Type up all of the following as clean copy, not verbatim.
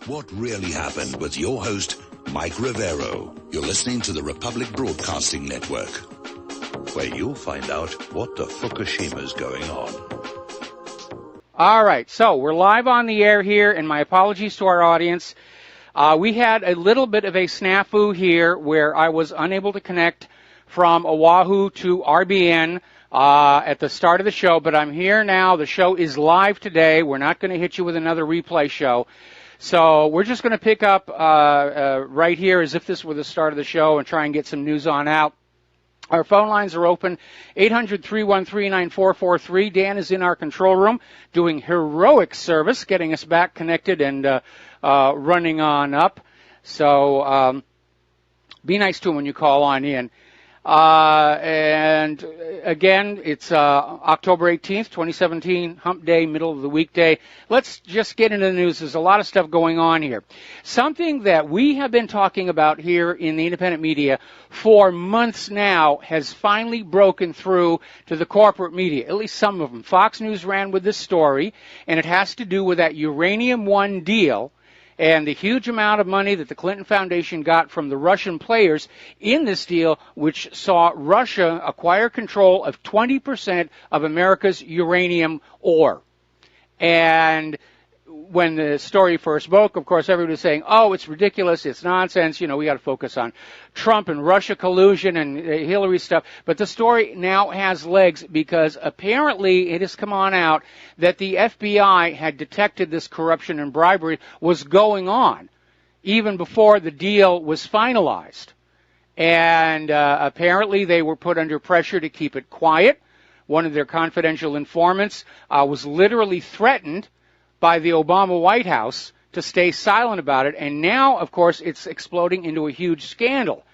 what really happened with your host, Mike Rivero. You're listening to the Republic Broadcasting Network, where you'll find out what the Fukushima's going on. All right, so we're live on the air here, and my apologies to our audience. We had a little bit of a snafu here where I was unable to connect from Oahu to RBN at the start of the show, but I'm here now. The show is live today. We're not going to hit you with another replay show. So we're just going to pick up right here as if this were the start of the show and try and get some news on out. Our phone lines are open, 800-313-9443. Dan is in our control room doing heroic service, getting us back connected and running on up. So be nice to him when you call on in. And again, it's October 18th, 2017, hump day, middle of the weekday. Let's just get into the news. There's a lot of stuff going on here. Something that we have been talking about here in the independent media for months now has finally broken through to the corporate media, at least some of them. Fox News ran with this story, and it has to do with that Uranium One deal and the huge amount of money that the Clinton Foundation got from the Russian players in this deal, which saw Russia acquire control of 20% of America's uranium ore. And when the story first broke, of course, everybody was saying, oh, it's ridiculous, it's nonsense, you know, we got to focus on Trump and Russia collusion and Hillary stuff. But the story now has legs because apparently it has come on out that the FBI had detected this corruption and bribery was going on even before the deal was finalized. And apparently they were put under pressure to keep it quiet. One of their confidential informants was literally threatened by the Obama White House to stay silent about it, and now, of course, it's exploding into a huge scandal.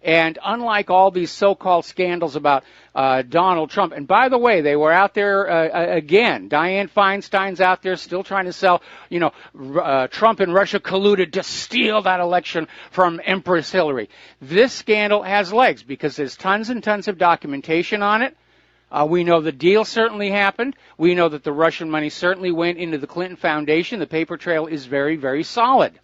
And unlike all these so-called scandals about Donald Trump, and by the way, they were out there again. Dianne Feinstein's out there still trying to sell, you know, Trump and Russia colluded to steal that election from Empress Hillary. This scandal has legs because there's tons and tons of documentation on it. We know the deal certainly happened. We know that the Russian money certainly went into the Clinton Foundation. The paper trail is very, very solid.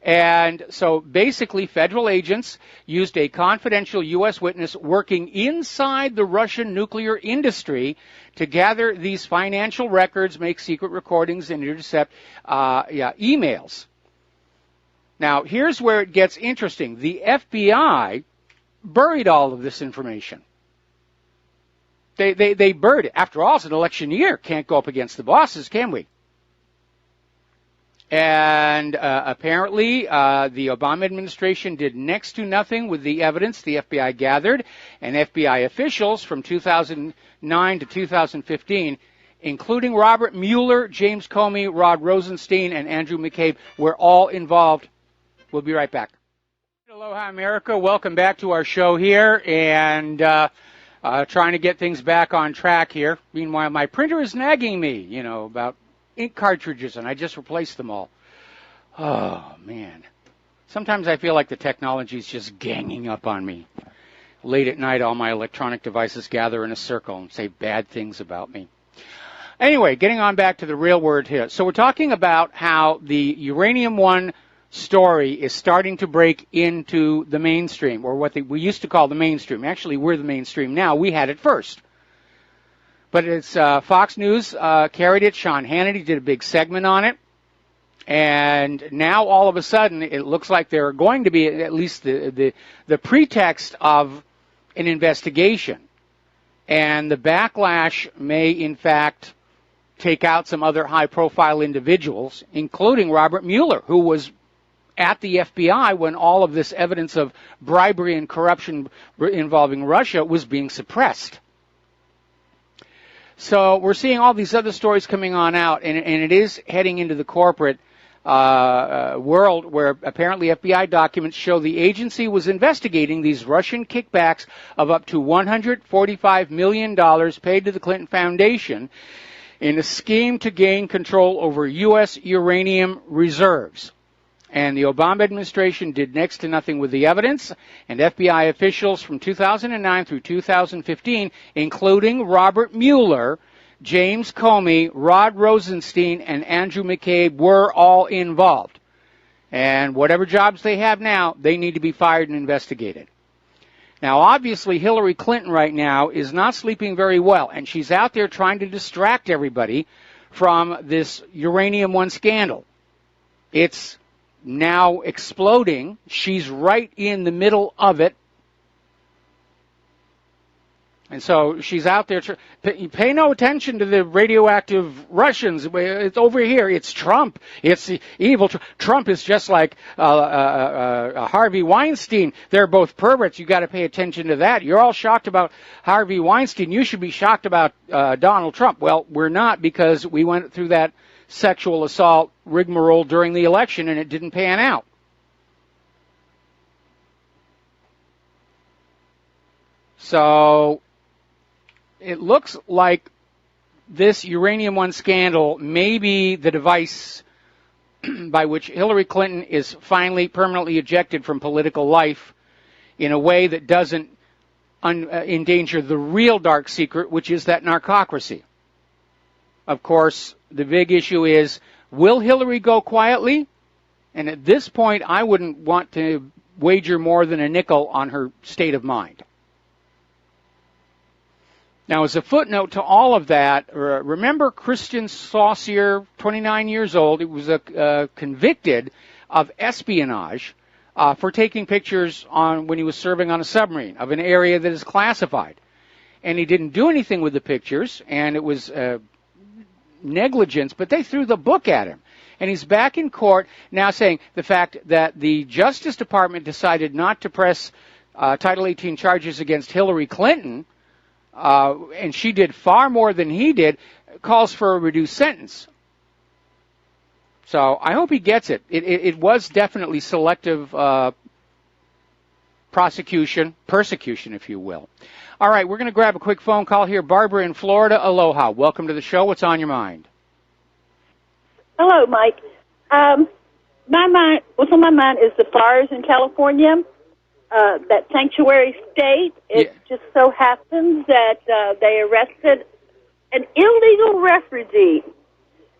And so basically federal agents used a confidential U.S. witness working inside the Russian nuclear industry to gather these financial records, make secret recordings, and intercept emails. Now, here's where it gets interesting. The FBI buried all of this information. They buried it. After all, it's an election year. Can't go up against the bosses, can we? And apparently, the Obama administration did next to nothing with the evidence the FBI gathered, and FBI officials from 2009 to 2015, including Robert Mueller, James Comey, Rod Rosenstein, and Andrew McCabe, were all involved. We'll be right back. Aloha, America. Welcome back to our show here, and trying to get things back on track here. Meanwhile, my printer is nagging me, you know, about ink cartridges, and I just replaced them all. Oh, man. Sometimes I feel like the technology is just ganging up on me. Late at night, all my electronic devices gather in a circle and say bad things about me. Anyway, getting on back to the real word here. So we're talking about how the Uranium One story is starting to break into the mainstream, or what we used to call the mainstream. Actually, we're the mainstream now. We had it first. But it's Fox News carried it. Sean Hannity did a big segment on it. And now, all of a sudden, it looks like there are going to be at least the pretext of an investigation. And the backlash may, in fact, take out some other high-profile individuals, including Robert Mueller, who was at the FBI when all of this evidence of bribery and corruption involving Russia was being suppressed. So we're seeing all these other stories coming on out, and it is heading into the corporate world where apparently FBI documents show the agency was investigating these Russian kickbacks of up to $145 million paid to the Clinton Foundation in a scheme to gain control over U.S. uranium reserves. And the Obama administration did next to nothing with the evidence, and FBI officials from 2009 through 2015, including Robert Mueller, James Comey, Rod Rosenstein, and Andrew McCabe, were all involved. And whatever jobs they have now, they need to be fired and investigated. Now, obviously, Hillary Clinton right now is not sleeping very well, and she's out there trying to distract everybody from this uranium-1 scandal. It's now exploding. She's right in the middle of it. And so she's out there. Pay no attention to the radioactive Russians. It's over here. It's Trump. It's evil. Trump is just like Harvey Weinstein. They're both perverts. You got to pay attention to that. You're all shocked about Harvey Weinstein. You should be shocked about Donald Trump. Well, we're not, because we went through that sexual assault rigmarole during the election and it didn't pan out. So it looks like this uranium-1 scandal may be the device by which Hillary Clinton is finally permanently ejected from political life in a way that doesn't endanger the real dark secret, which is that narcocracy. Of course, the big issue is, will Hillary go quietly? And at this point, I wouldn't want to wager more than a nickel on her state of mind. Now, as a footnote to all of that, remember Christian Saucier, 29 years old. He was convicted of espionage for taking pictures when he was serving on a submarine of an area that is classified. And he didn't do anything with the pictures, and it was negligence, but they threw the book at him. And he's back in court now saying the fact that the Justice Department decided not to press Title 18 charges against Hillary Clinton, and she did far more than he did, calls for a reduced sentence. So I hope he gets it. It was definitely selective persecution, if you will. All right, we're going to grab a quick phone call here. Barbara in Florida, aloha. Welcome to the show. What's on your mind? Hello, Mike. What's on my mind is the fires in California. That sanctuary state, it just so happens that they arrested an illegal refugee.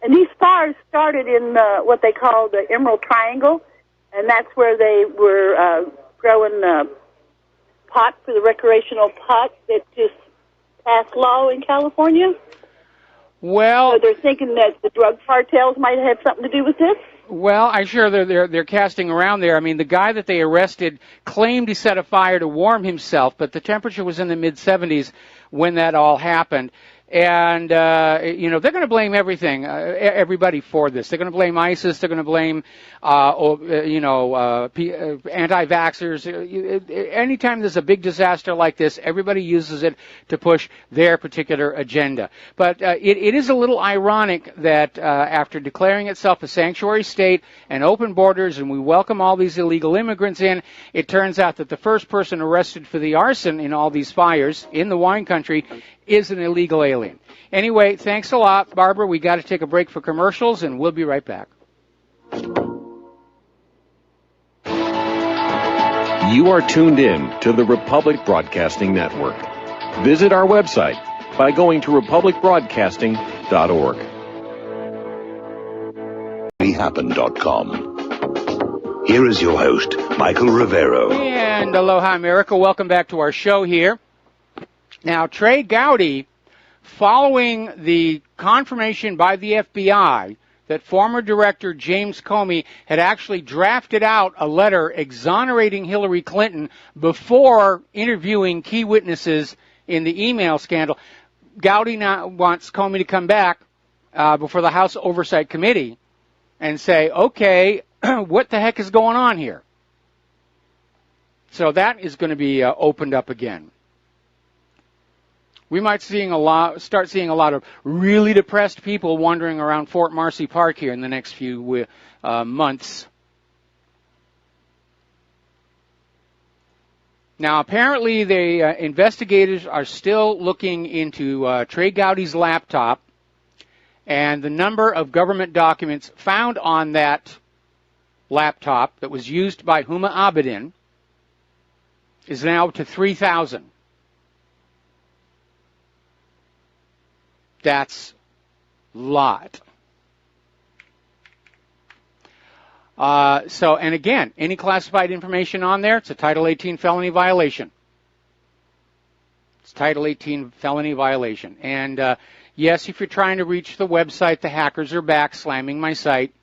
And these fires started in what they call the Emerald Triangle, and that's where they were growing pot for the recreational pot that just passed law in California. Well, so they're thinking that the drug cartels might have something to do with this. Well, I'm sure they're casting around there. I mean, the guy that they arrested claimed he set a fire to warm himself, but the temperature was in the mid-70s when that all happened. And, they're going to blame everybody for this. They're going to blame ISIS. They're going to blame, anti-vaxxers. Anytime there's a big disaster like this, everybody uses it to push their particular agenda. But it is a little ironic that after declaring itself a sanctuary state and open borders, and we welcome all these illegal immigrants in, it turns out that the first person arrested for the arson in all these fires in the wine country is an illegal alien. Anyway, thanks a lot, Barbara. We got to take a break for commercials, and we'll be right back. You are tuned in to the Republic Broadcasting Network. Visit our website by going to republicbroadcasting.org. Happen.com. Here is your host, Michael Rivero. And aloha, America. Welcome back to our show here. Now, Trey Gowdy, following the confirmation by the FBI that former Director James Comey had actually drafted out a letter exonerating Hillary Clinton before interviewing key witnesses in the email scandal, Gowdy now wants Comey to come back before the House Oversight Committee and say, okay, what the heck is going on here? So that is going to be opened up again. We might start seeing a lot of really depressed people wandering around Fort Marcy Park here in the next few months. Now, apparently, the investigators are still looking into Trey Gowdy's laptop, and the number of government documents found on that laptop that was used by Huma Abedin is now up to 3,000. That's a lot. And again, any classified information on there, it's a Title 18 felony violation. It's Title 18 felony violation. And yes, if you're trying to reach the website, the hackers are back slamming my site.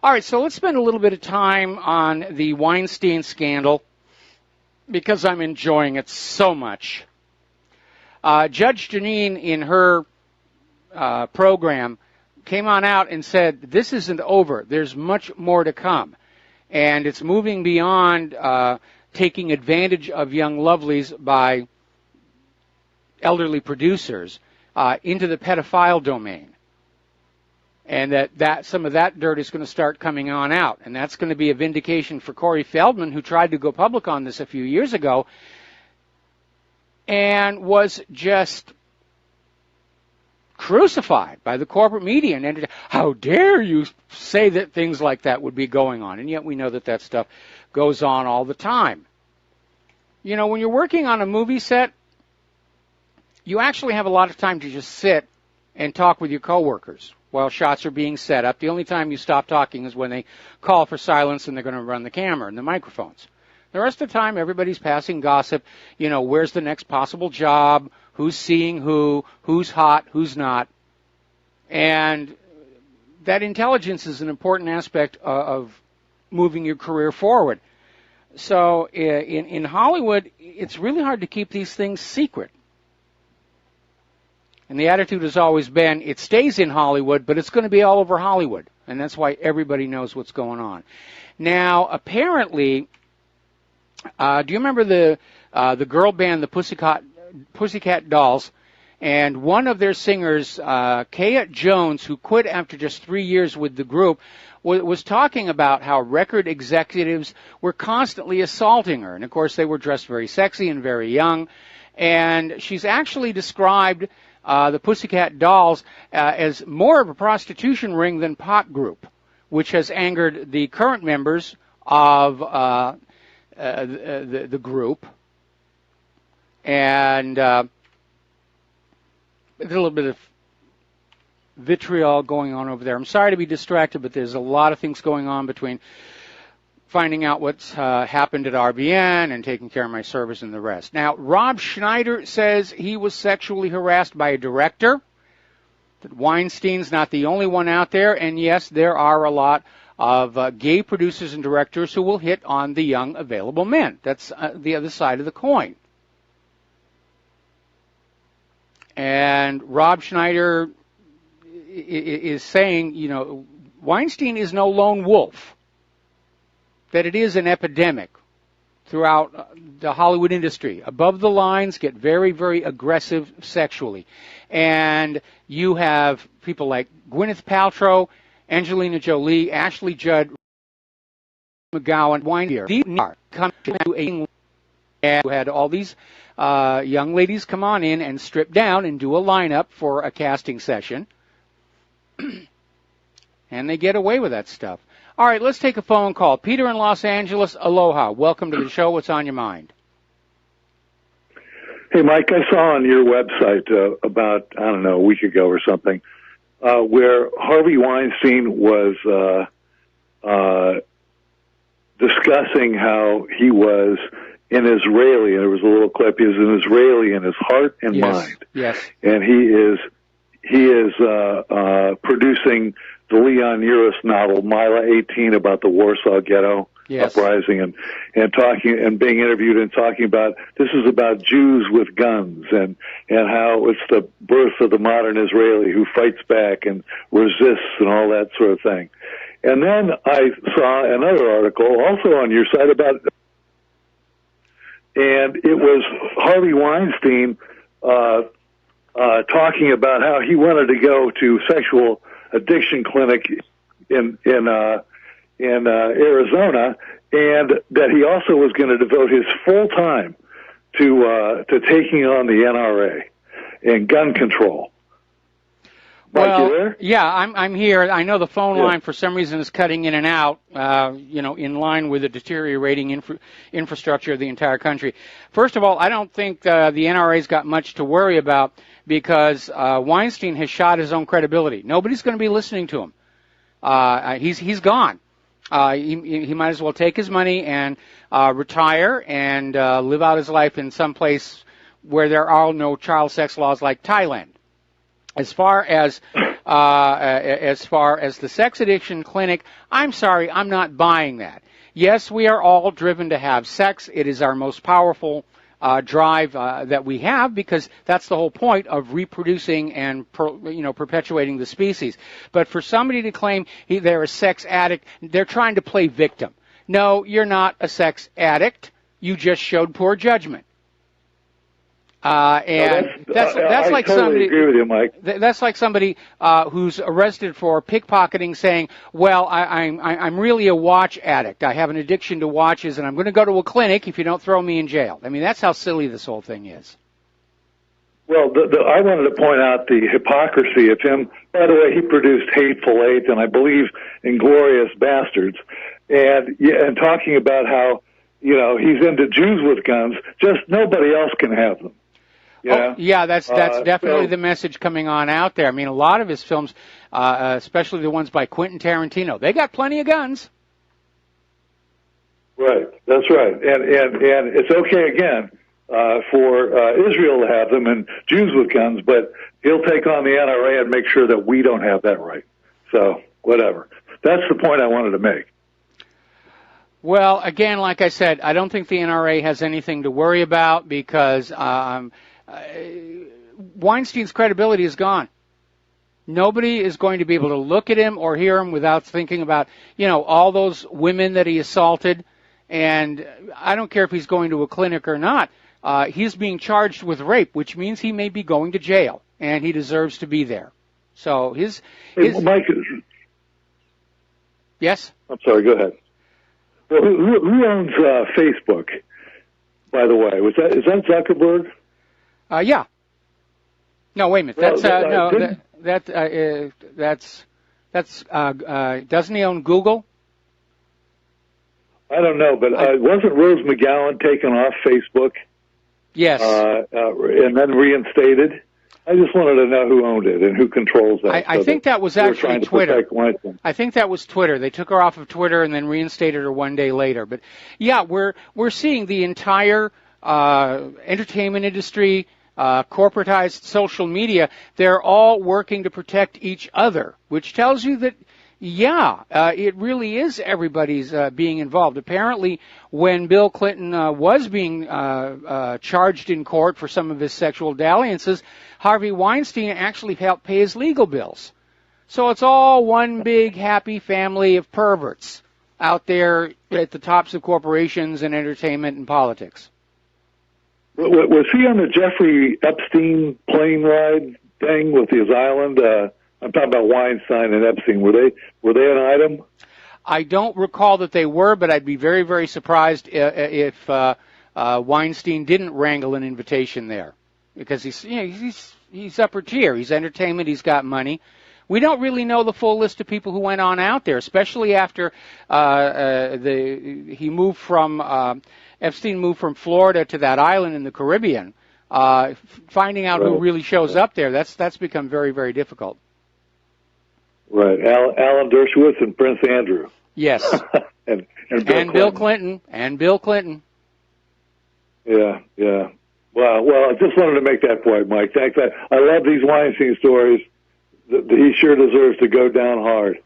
All right, so let's spend a little bit of time on the Weinstein scandal because I'm enjoying it so much. Judge Janine, in her program, came on out and said, this isn't over. There's much more to come. And it's moving beyond taking advantage of young lovelies by elderly producers into the pedophile domain. And that some of that dirt is going to start coming on out. And that's going to be a vindication for Corey Feldman, who tried to go public on this a few years ago and was just crucified by the corporate media. And how dare you say that things like that would be going on? And yet we know that that stuff goes on all the time. You know, when you're working on a movie set, you actually have a lot of time to just sit and talk with your coworkers while shots are being set up. The only time you stop talking is when they call for silence and they're going to run the camera and the microphones. The rest of the time, everybody's passing gossip. You know, where's the next possible job? Who's seeing who? Who's hot? Who's not? And that intelligence is an important aspect of moving your career forward. So in Hollywood, it's really hard to keep these things secret. And the attitude has always been, it stays in Hollywood, but it's going to be all over Hollywood. And that's why everybody knows what's going on. Now, apparently, do you remember the girl band, the Pussycat Dolls? And one of their singers, Kaya Jones, who quit after just 3 years with the group, was talking about how record executives were constantly assaulting her. And, of course, they were dressed very sexy and very young. And she's actually described the Pussycat Dolls as more of a prostitution ring than pop group, which has angered the current members of the group. And there's a little bit of vitriol going on over there. I'm sorry to be distracted, but there's a lot of things going on between finding out what's happened at RBN and taking care of my service and the rest. Now, Rob Schneider says he was sexually harassed by a director, that Weinstein's not the only one out there, and yes, there are a lot of gay producers and directors who will hit on the young available men. That's the other side of the coin. And Rob Schneider is saying, you know, Weinstein is no lone wolf, that it is an epidemic throughout the Hollywood industry. Above the lines get very, very aggressive sexually. And you have people like Gwyneth Paltrow, Angelina Jolie, Ashley Judd, McGowan, Weinstein. These are coming to a and who had all these young ladies come on in and strip down and do a lineup for a casting session. And they get away with that stuff. All right, let's take a phone call. Peter in Los Angeles, aloha. Welcome to the show. What's on your mind? Hey, Mike, I saw on your website about, I don't know, a week ago or something, where Harvey Weinstein was discussing how he was an Israeli, and there was a little clip, he was an Israeli in his heart and mind. Yes. And he is producing the Leon Uris novel, Mila 18, about the Warsaw Ghetto uprising, and talking and being interviewed and talking about this is about Jews with guns and how it's the birth of the modern Israeli who fights back and resists and all that sort of thing. And then I saw another article also on your site about, and it was Harvey Weinstein talking about how he wanted to go to sexual addiction clinic in Arizona, and that he also was going to devote his full time to taking on the NRA and gun control. Mike, you there? Yeah, I'm here. I know the phone line for some reason is cutting in and out, in line with the deteriorating infrastructure of the entire country. First of all, I don't think the NRA's got much to worry about because Weinstein has shot his own credibility. Nobody's going to be listening to him. He's gone. He might as well take his money and retire and live out his life in some place where there are no child sex laws like Thailand. As far as the sex addiction clinic, I'm sorry, I'm not buying that. Yes, we are all driven to have sex. It is our most powerful drive that we have, because that's the whole point of reproducing and perpetuating the species. But for somebody to claim they're a sex addict, they're trying to play victim. No, you're not a sex addict. You just showed poor judgment. That's like totally somebody. Agree with you, Mike. That's like somebody who's arrested for pickpocketing, saying, "Well, I'm really a watch addict. I have an addiction to watches, and I'm going to go to a clinic if you don't throw me in jail." I mean, that's how silly this whole thing is. Well, I wanted to point out the hypocrisy of him. By the way, he produced Hateful Eight, and I believe Inglorious Bastards, and talking about how he's into Jews with guns. Just nobody else can have them. Yeah. Oh, yeah, that's definitely the message coming on out there. I mean, a lot of his films, especially the ones by Quentin Tarantino, they got plenty of guns. Right, that's right, and it's okay again for Israel to have them and Jews with guns, but he'll take on the NRA and make sure that we don't have that right. So whatever. That's the point I wanted to make. Well, again, like I said, I don't think the NRA has anything to worry about, because Weinstein's credibility is gone. Nobody is going to be able to look at him or hear him without thinking about, all those women that he assaulted. And I don't care if he's going to a clinic or not. He's being charged with rape, which means he may be going to jail, and he deserves to be there. So his Mike, yes? I'm sorry, go ahead. Well, who owns Facebook, by the way? Is that Zuckerberg? Yeah. No, wait a minute. That's doesn't he own Google? I don't know, but wasn't Rose McGowan taken off Facebook? Yes. And then reinstated? I just wanted to know who owned it and who controls that. I think that was actually Twitter. I think that was Twitter. They took her off of Twitter and then reinstated her one day later. But yeah, we're seeing the entire entertainment industry, corporatized social media. They're all working to protect each other, which tells you that it really is everybody's being involved. Apparently, when Bill Clinton was being charged in court for some of his sexual dalliances, Harvey Weinstein actually helped pay his legal bills. So it's all one big happy family of perverts out there at the tops of corporations and entertainment and politics. Was he on the Jeffrey Epstein plane ride thing with his island? I'm talking about Weinstein and Epstein. Were they an item? I don't recall that they were, but I'd be very, very surprised if Weinstein didn't wrangle an invitation there, because he's upper tier. He's entertainment. He's got money. We don't really know the full list of people who went on out there, especially after Epstein moved from Florida to that island in the Caribbean. Finding out who really shows up there, that's become very, very difficult. Right, Alan Dershowitz and Prince Andrew. Yes, and Bill Clinton. Yeah. Well, I just wanted to make that point, Mike. Thanks. I love these Weinstein stories. He sure deserves to go down hard.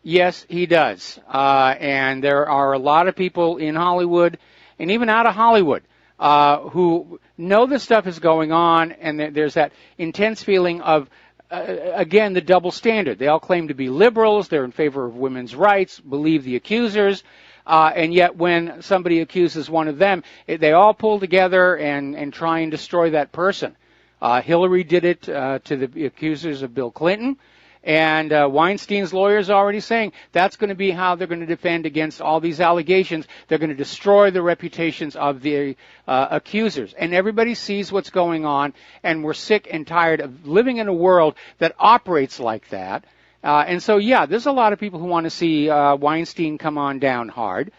Yes, he does. And there are a lot of people in Hollywood and even out of Hollywood who know this stuff is going on, and there's that intense feeling of, again, the double standard. They all claim to be liberals. They're in favor of women's rights, believe the accusers. And yet when somebody accuses one of them, they all pull together and try and destroy that person. Hillary did it to the accusers of Bill Clinton. And Weinstein's lawyers are already saying that's going to be how they're going to defend against all these allegations. They're going to destroy the reputations of the accusers. And everybody sees what's going on, and we're sick and tired of living in a world that operates like that. And so, there's a lot of people who want to see Weinstein come on down hard.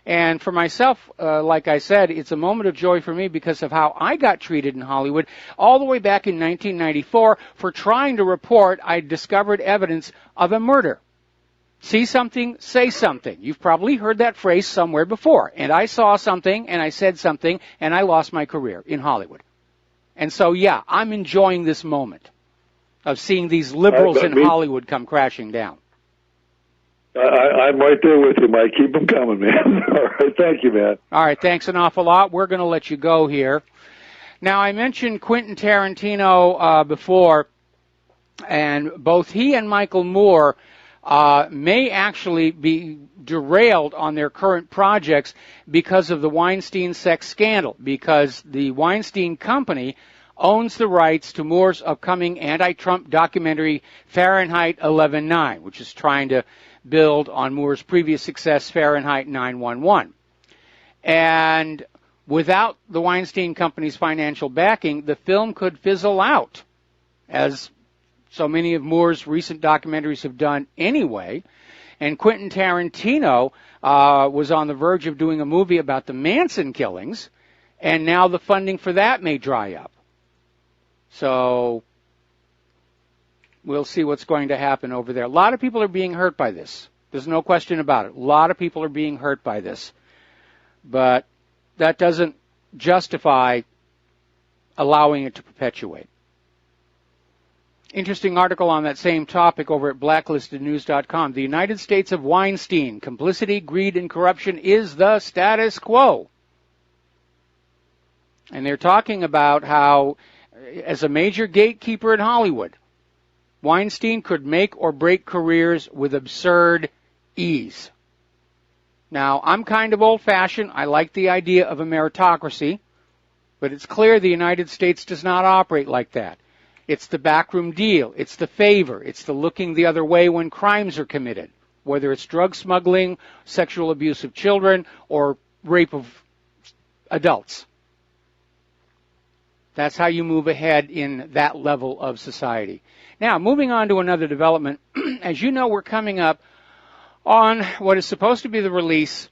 And for myself, like I said, it's a moment of joy for me because of how I got treated in Hollywood all the way back in 1994 for trying to report I discovered evidence of a murder. See something, say something. You've probably heard that phrase somewhere before. And I saw something, and I said something, and I lost my career in Hollywood. And so, yeah, I'm enjoying this moment of seeing these liberals in Hollywood come crashing down. I'm right there with you, Mike. Keep them coming, man. All right, thank you, man. All right, thanks an awful lot. We're going to let you go here. Now, I mentioned Quentin Tarantino before, and both he and Michael Moore may actually be derailed on their current projects because of the Weinstein sex scandal, because the Weinstein Company owns the rights to Moore's upcoming anti-Trump documentary Fahrenheit 11/9, which is trying to build on Moore's previous success, Fahrenheit 9/11. And without the Weinstein Company's financial backing, the film could fizzle out, as so many of Moore's recent documentaries have done anyway. And Quentin Tarantino was on the verge of doing a movie about the Manson killings, and now the funding for that may dry up. So we'll see what's going to happen over there. A lot of people are being hurt by this. There's no question about it. A lot of people are being hurt by this. But that doesn't justify allowing it to perpetuate. Interesting article on that same topic over at blacklistednews.com. The United States of Weinstein. Complicity, greed, and corruption is the status quo. And they're talking about how, as a major gatekeeper in Hollywood, Weinstein could make or break careers with absurd ease. Now, I'm kind of old-fashioned. I like the idea of a meritocracy, but it's clear the United States does not operate like that. It's the backroom deal. It's the favor. It's the looking the other way when crimes are committed, whether it's drug smuggling, sexual abuse of children, or rape of adults. That's how you move ahead in that level of society. Now, moving on to another development. As you know, we're coming up on what is supposed to be the release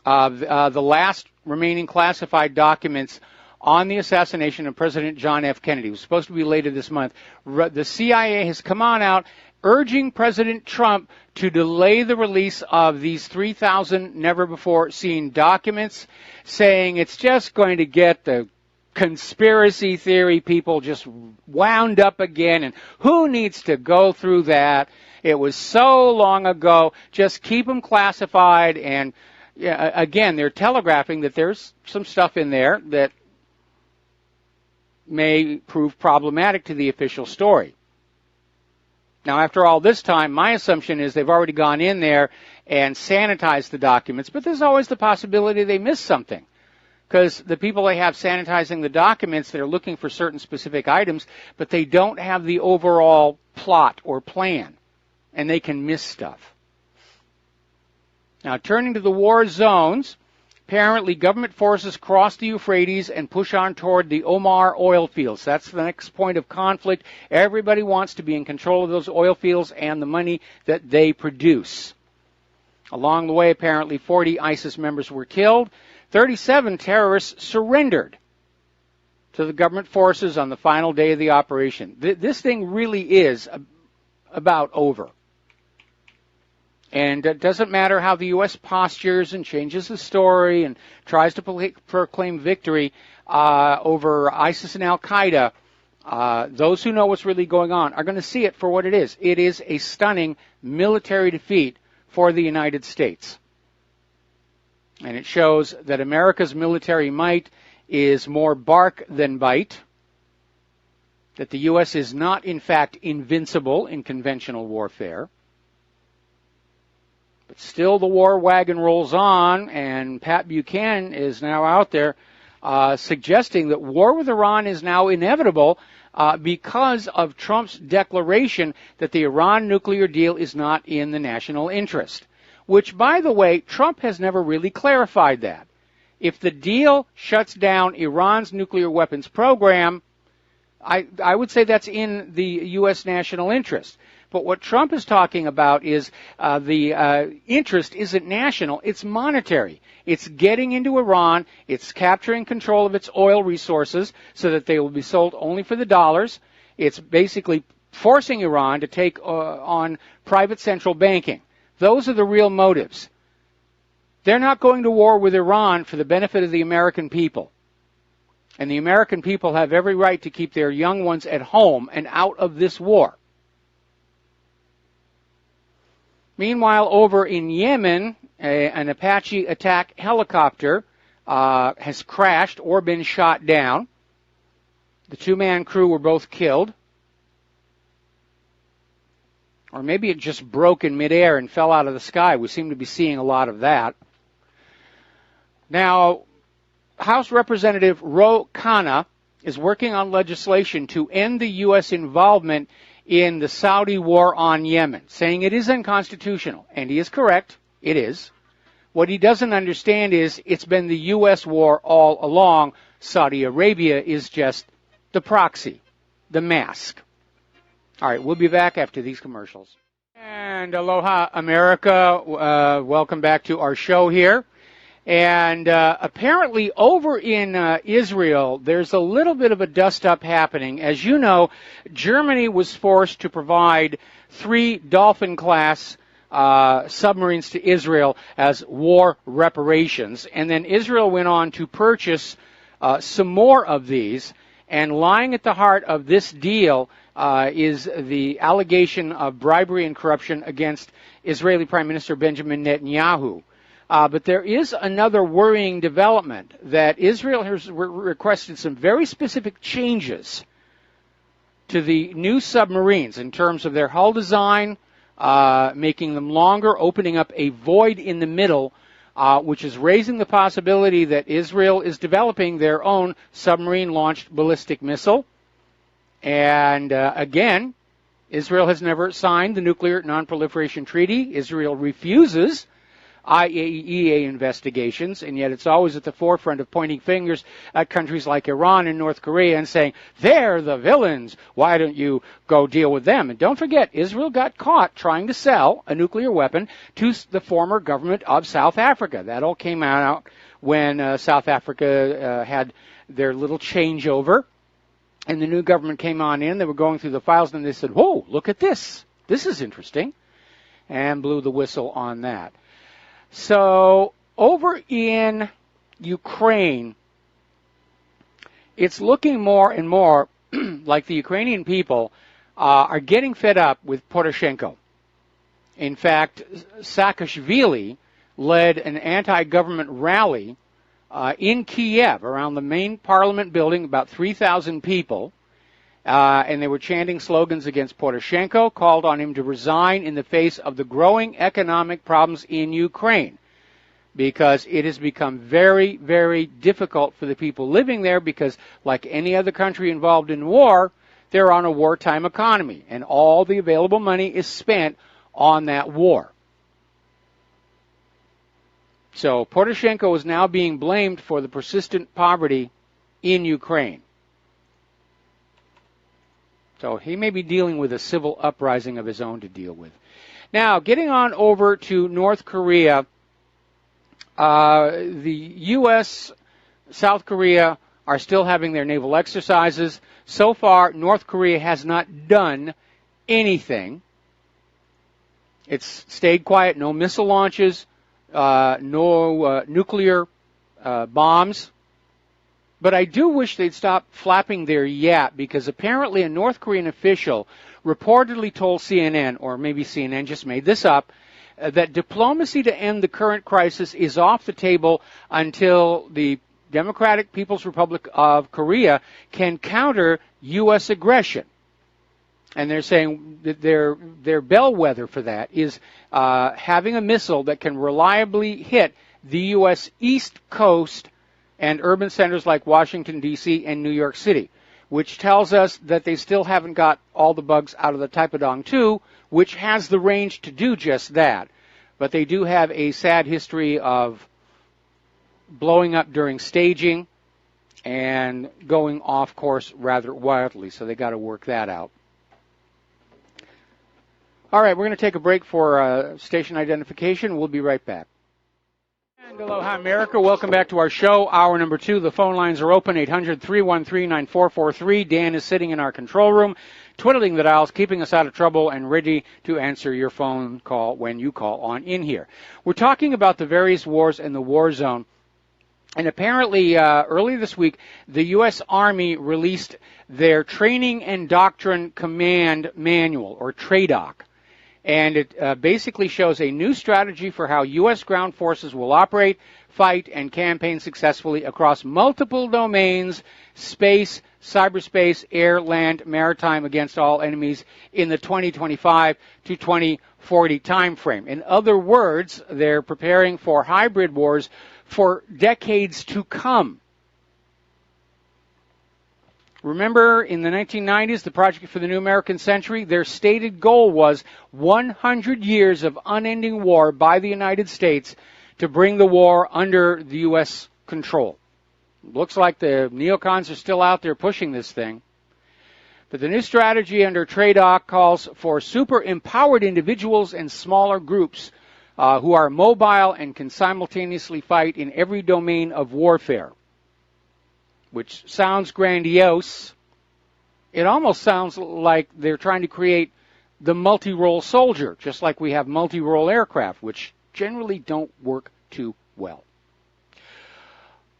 of the last remaining classified documents on the assassination of President John F. Kennedy. It was supposed to be later this month. The CIA has come on out urging President Trump to delay the release of these 3,000 never-before-seen documents, saying it's just going to get the conspiracy theory people just wound up again, and who needs to go through that? It was so long ago. Just keep them classified. And again, they're telegraphing that there's some stuff in there that may prove problematic to the official story. Now, after all this time, my assumption is they've already gone in there and sanitized the documents, but there's always the possibility they missed something, because the people they have sanitizing the documents, they're looking for certain specific items, but they don't have the overall plot or plan, and they can miss stuff. Now, turning to the war zones, apparently government forces cross the Euphrates and push on toward the Omar oil fields. That's the next point of conflict. Everybody wants to be in control of those oil fields and the money that they produce. Along the way, apparently 40 ISIS members were killed. 37 terrorists surrendered to the government forces on the final day of the operation. This thing really is about over. And it doesn't matter how the U.S. postures and changes the story and tries to proclaim victory over ISIS and Al-Qaeda. Those who know what's really going on are going to see it for what it is. It is a stunning military defeat for the United States. And it shows that America's military might is more bark than bite, that the U.S. is not, in fact, invincible in conventional warfare. But still the war wagon rolls on, and Pat Buchanan is now out there suggesting that war with Iran is now inevitable because of Trump's declaration that the Iran nuclear deal is not in the national interest. Which, by the way, Trump has never really clarified that. If the deal shuts down Iran's nuclear weapons program, I would say that's in the U.S. national interest. But what Trump is talking about is the interest isn't national, it's monetary. It's getting into Iran, it's capturing control of its oil resources so that they will be sold only for the dollars. It's basically forcing Iran to take on private central banking. Those are the real motives. They're not going to war with Iran for the benefit of the American people. And the American people have every right to keep their young ones at home and out of this war. Meanwhile, over in Yemen, an Apache attack helicopter has crashed or been shot down. The two-man crew were both killed. Or maybe it just broke in midair and fell out of the sky. We seem to be seeing a lot of that. Now, House Representative Ro Khanna is working on legislation to end the U.S. involvement in the Saudi war on Yemen, saying it is unconstitutional. And he is correct. It is. What he doesn't understand is it's been the U.S. war all along. Saudi Arabia is just the proxy, the mask. All right, we'll be back after these commercials. And aloha, America. Welcome back to our show here. And apparently over in Israel, there's a little bit of a dust-up happening. As you know, Germany was forced to provide 3 Dolphin-class submarines to Israel as war reparations. And then Israel went on to purchase some more of these. And lying at the heart of this deal is the allegation of bribery and corruption against Israeli Prime Minister Benjamin Netanyahu. But there is another worrying development that Israel has requested some very specific changes to the new submarines in terms of their hull design, making them longer, opening up a void in the middle, which is raising the possibility that Israel is developing their own submarine-launched ballistic missile. And again, Israel has never signed the Nuclear Non-Proliferation Treaty. Israel refuses IAEA investigations, and yet it's always at the forefront of pointing fingers at countries like Iran and North Korea and saying, they're the villains, why don't you go deal with them? And don't forget, Israel got caught trying to sell a nuclear weapon to the former government of South Africa. That all came out when South Africa had their little changeover, and the new government came on in. They were going through the files, and they said, whoa, look at this. This is interesting, and blew the whistle on that. So over in Ukraine, it's looking more and more like the Ukrainian people are getting fed up with Poroshenko. In fact, Saakashvili led an anti-government rally in Kiev around the main parliament building, about 3,000 people, and they were chanting slogans against Poroshenko, called on him to resign in the face of the growing economic problems in Ukraine, because it has become very, very difficult for the people living there, because like any other country involved in war, they're on a wartime economy, and all the available money is spent on that war. So Poroshenko is now being blamed for the persistent poverty in Ukraine. So he may be dealing with a civil uprising of his own to deal with. Now, getting on over to North Korea, the U.S., South Korea are still having their naval exercises. So far, North Korea has not done anything. It's stayed quiet, no missile launches, no nuclear bombs. But I do wish they'd stop flapping their yap, because apparently a North Korean official reportedly told CNN, or maybe CNN just made this up, that diplomacy to end the current crisis is off the table until the Democratic People's Republic of Korea can counter U.S. aggression. And they're saying that their bellwether for that is having a missile that can reliably hit the U.S. East Coast and urban centers like Washington, D.C. and New York City, which tells us that they still haven't got all the bugs out of the Taepodong 2, which has the range to do just that. But they do have a sad history of blowing up during staging and going off course rather wildly, so they got to work that out. All right, we're going to take a break for station identification. We'll be right back. And aloha, America. Welcome back to our show. Hour number 2. The phone lines are open, 800-313-9443. Dan is sitting in our control room, twiddling the dials, keeping us out of trouble, and ready to answer your phone call when you call on in here. We're talking about the various wars in the war zone. And apparently, early this week, the U.S. Army released their Training and Doctrine Command Manual, or TRADOC. And it basically shows a new strategy for how U.S. ground forces will operate, fight, and campaign successfully across multiple domains, space, cyberspace, air, land, maritime, against all enemies in the 2025 to 2040 timeframe. In other words, they're preparing for hybrid wars for decades to come. Remember, in the 1990s, the Project for the New American Century, their stated goal was 100 years of unending war by the United States to bring the war under the U.S. control. Looks like the neocons are still out there pushing this thing. But the new strategy under TRADOC calls for super-empowered individuals and smaller groups who are mobile and can simultaneously fight in every domain of warfare. Which sounds grandiose. It almost sounds like they're trying to create the multi-role soldier, just like we have multi-role aircraft, which generally don't work too well.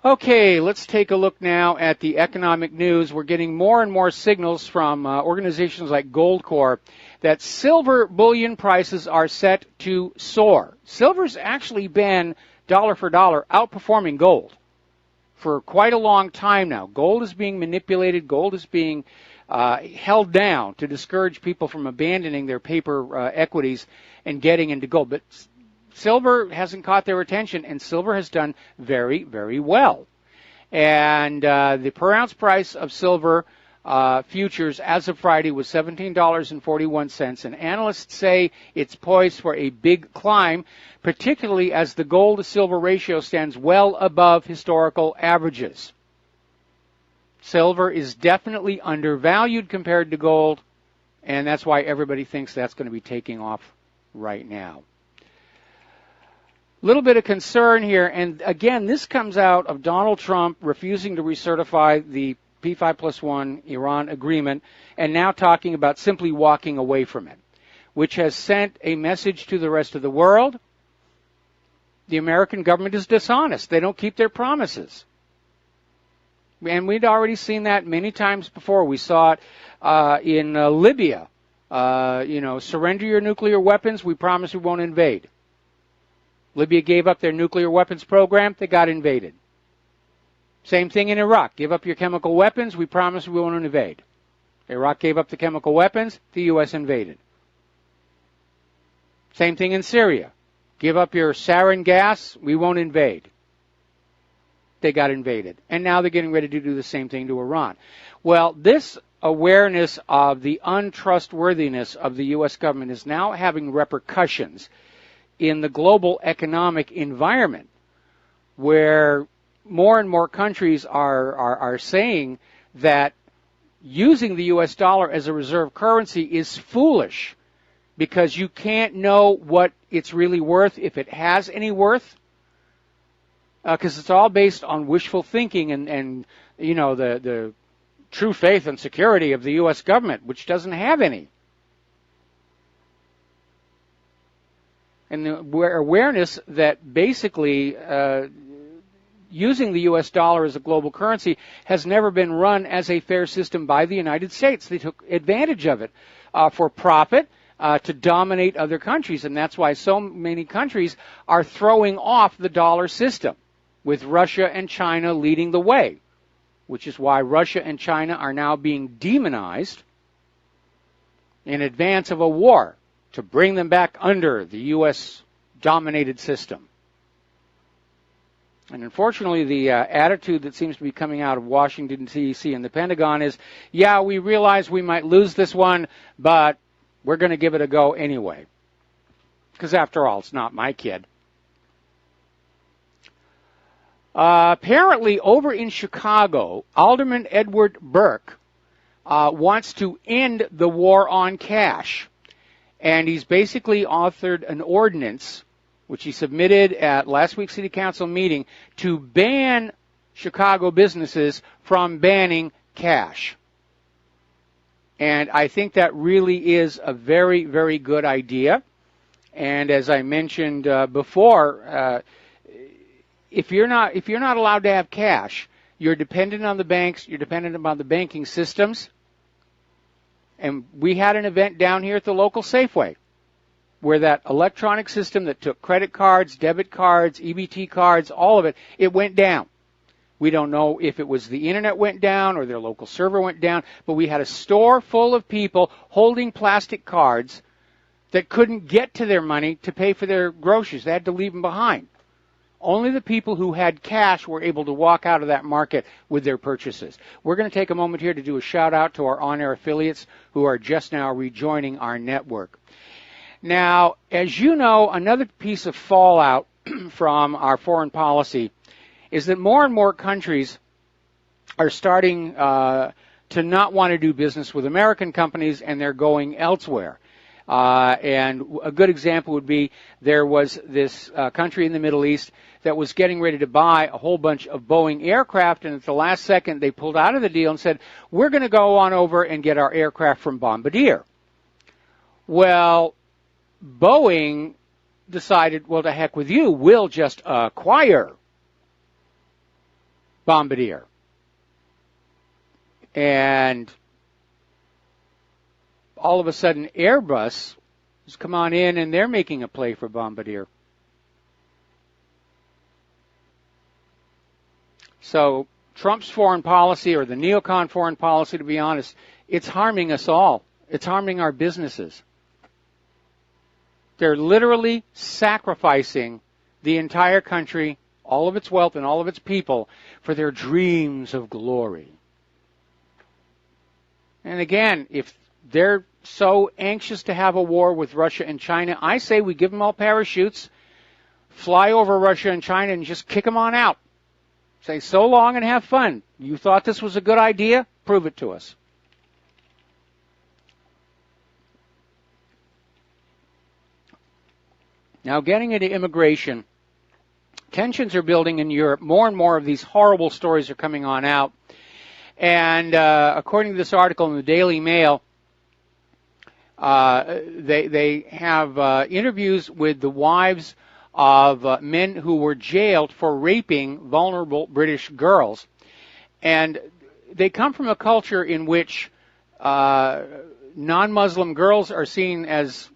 Okay, let's take a look now at the economic news. We're getting more and more signals from organizations like Goldcorp that silver bullion prices are set to soar. Silver's actually been dollar for dollar outperforming gold for quite a long time now. Gold is being manipulated. Gold is being held down to discourage people from abandoning their paper equities and getting into gold. But silver hasn't caught their attention, and silver has done very, very well. And the per ounce price of silver futures as of Friday was $17.41, and analysts say it's poised for a big climb, particularly as the gold to silver ratio stands well above historical averages. Silver is definitely undervalued compared to gold, and that's why everybody thinks that's going to be taking off right now. A little bit of concern here, and again, this comes out of Donald Trump refusing to recertify the P5+1 Iran agreement, and now talking about simply walking away from it, which has sent a message to the rest of the world. The American government is dishonest. They don't keep their promises. And we'd already seen that many times before. We saw it in Libya. Surrender your nuclear weapons. We promise we won't invade. Libya gave up their nuclear weapons program. They got invaded. Same thing in Iraq. Give up your chemical weapons. We promise we won't invade. Iraq gave up the chemical weapons. The U.S. invaded. Same thing in Syria. Give up your sarin gas. We won't invade. They got invaded. And now they're getting ready to do the same thing to Iran. Well, this awareness of the untrustworthiness of the U.S. government is now having repercussions in the global economic environment, where more and more countries are saying that using the U.S. dollar as a reserve currency is foolish, because you can't know what it's really worth, if it has any worth, because it's all based on wishful thinking and the true faith and security of the U.S. government, which doesn't have any. And the awareness that basically using the U.S. dollar as a global currency has never been run as a fair system by the United States. They took advantage of it for profit, to dominate other countries, and that's why so many countries are throwing off the dollar system, with Russia and China leading the way, which is why Russia and China are now being demonized in advance of a war to bring them back under the U.S.-dominated system. And unfortunately, the attitude that seems to be coming out of Washington, D.C. and the Pentagon is, yeah, we realize we might lose this one, but we're going to give it a go anyway. Because after all, it's not my kid. Apparently, over in Chicago, Alderman Edward Burke wants to end the war on cash. And he's basically authored an ordinance which he submitted at last week's City Council meeting to ban Chicago businesses from banning cash. And I think that really is a very, very good idea. And as I mentioned before, if you're not allowed to have cash, you're dependent on the banks, you're dependent upon the banking systems. And we had an event down here at the local Safeway where that electronic system that took credit cards, debit cards, EBT cards, all of it, it went down. We don't know if it was the internet went down or their local server went down, but we had a store full of people holding plastic cards that couldn't get to their money to pay for their groceries. They had to leave them behind. Only the people who had cash were able to walk out of that market with their purchases. We're going to take a moment here to do a shout out to our on-air affiliates who are just now rejoining our network. Now, as you know, another piece of fallout from our foreign policy is that more and more countries are starting to not want to do business with American companies, and they're going elsewhere. And a good example would be there was this country in the Middle East that was getting ready to buy a whole bunch of Boeing aircraft, and at the last second they pulled out of the deal and said, we're going to go on over and get our aircraft from Bombardier. Well, Boeing decided, well, to heck with you, we'll just acquire Bombardier. And all of a sudden, Airbus has come on in, and they're making a play for Bombardier. So Trump's foreign policy, or the neocon foreign policy, to be honest, it's harming us all. It's harming our businesses. They're literally sacrificing the entire country, all of its wealth and all of its people, for their dreams of glory. And again, if they're so anxious to have a war with Russia and China, I say we give them all parachutes, fly over Russia and China, and just kick them on out. Say so long and have fun. You thought this was a good idea? Prove it to us. Now, getting into immigration, tensions are building in Europe. More and more of these horrible stories are coming on out. And according to this article in the Daily Mail, they have interviews with the wives of men who were jailed for raping vulnerable British girls. And they come from a culture in which non-Muslim girls are seen as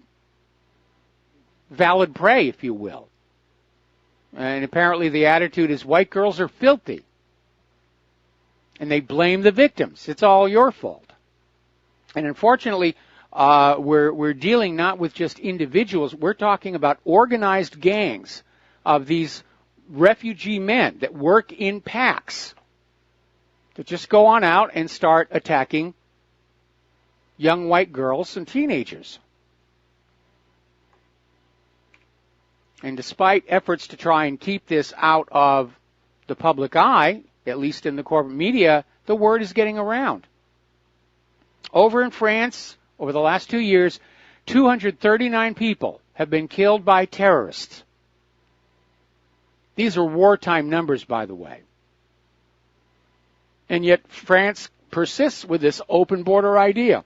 valid prey, if you will. And apparently the attitude is white girls are filthy. And they blame the victims. It's all your fault. And unfortunately, we're dealing not with just individuals. We're talking about organized gangs of these refugee men that work in packs that just go on out and start attacking young white girls and teenagers. And despite efforts to try and keep this out of the public eye, at least in the corporate media, the word is getting around. Over in France, over the last 2 years, 239 people have been killed by terrorists. These are wartime numbers, by the way. And yet France persists with this open border idea.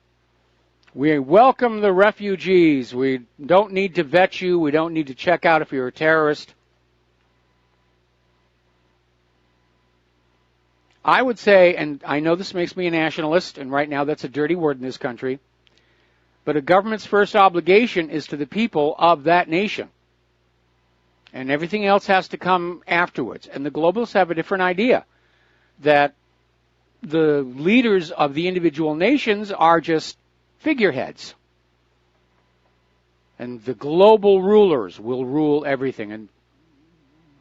We welcome the refugees. We don't need to vet you. We don't need to check out if you're a terrorist. I would say, and I know this makes me a nationalist, and right now that's a dirty word in this country, but a government's first obligation is to the people of that nation. And everything else has to come afterwards. And the globalists have a different idea, that the leaders of the individual nations are just figureheads. And the global rulers will rule everything. And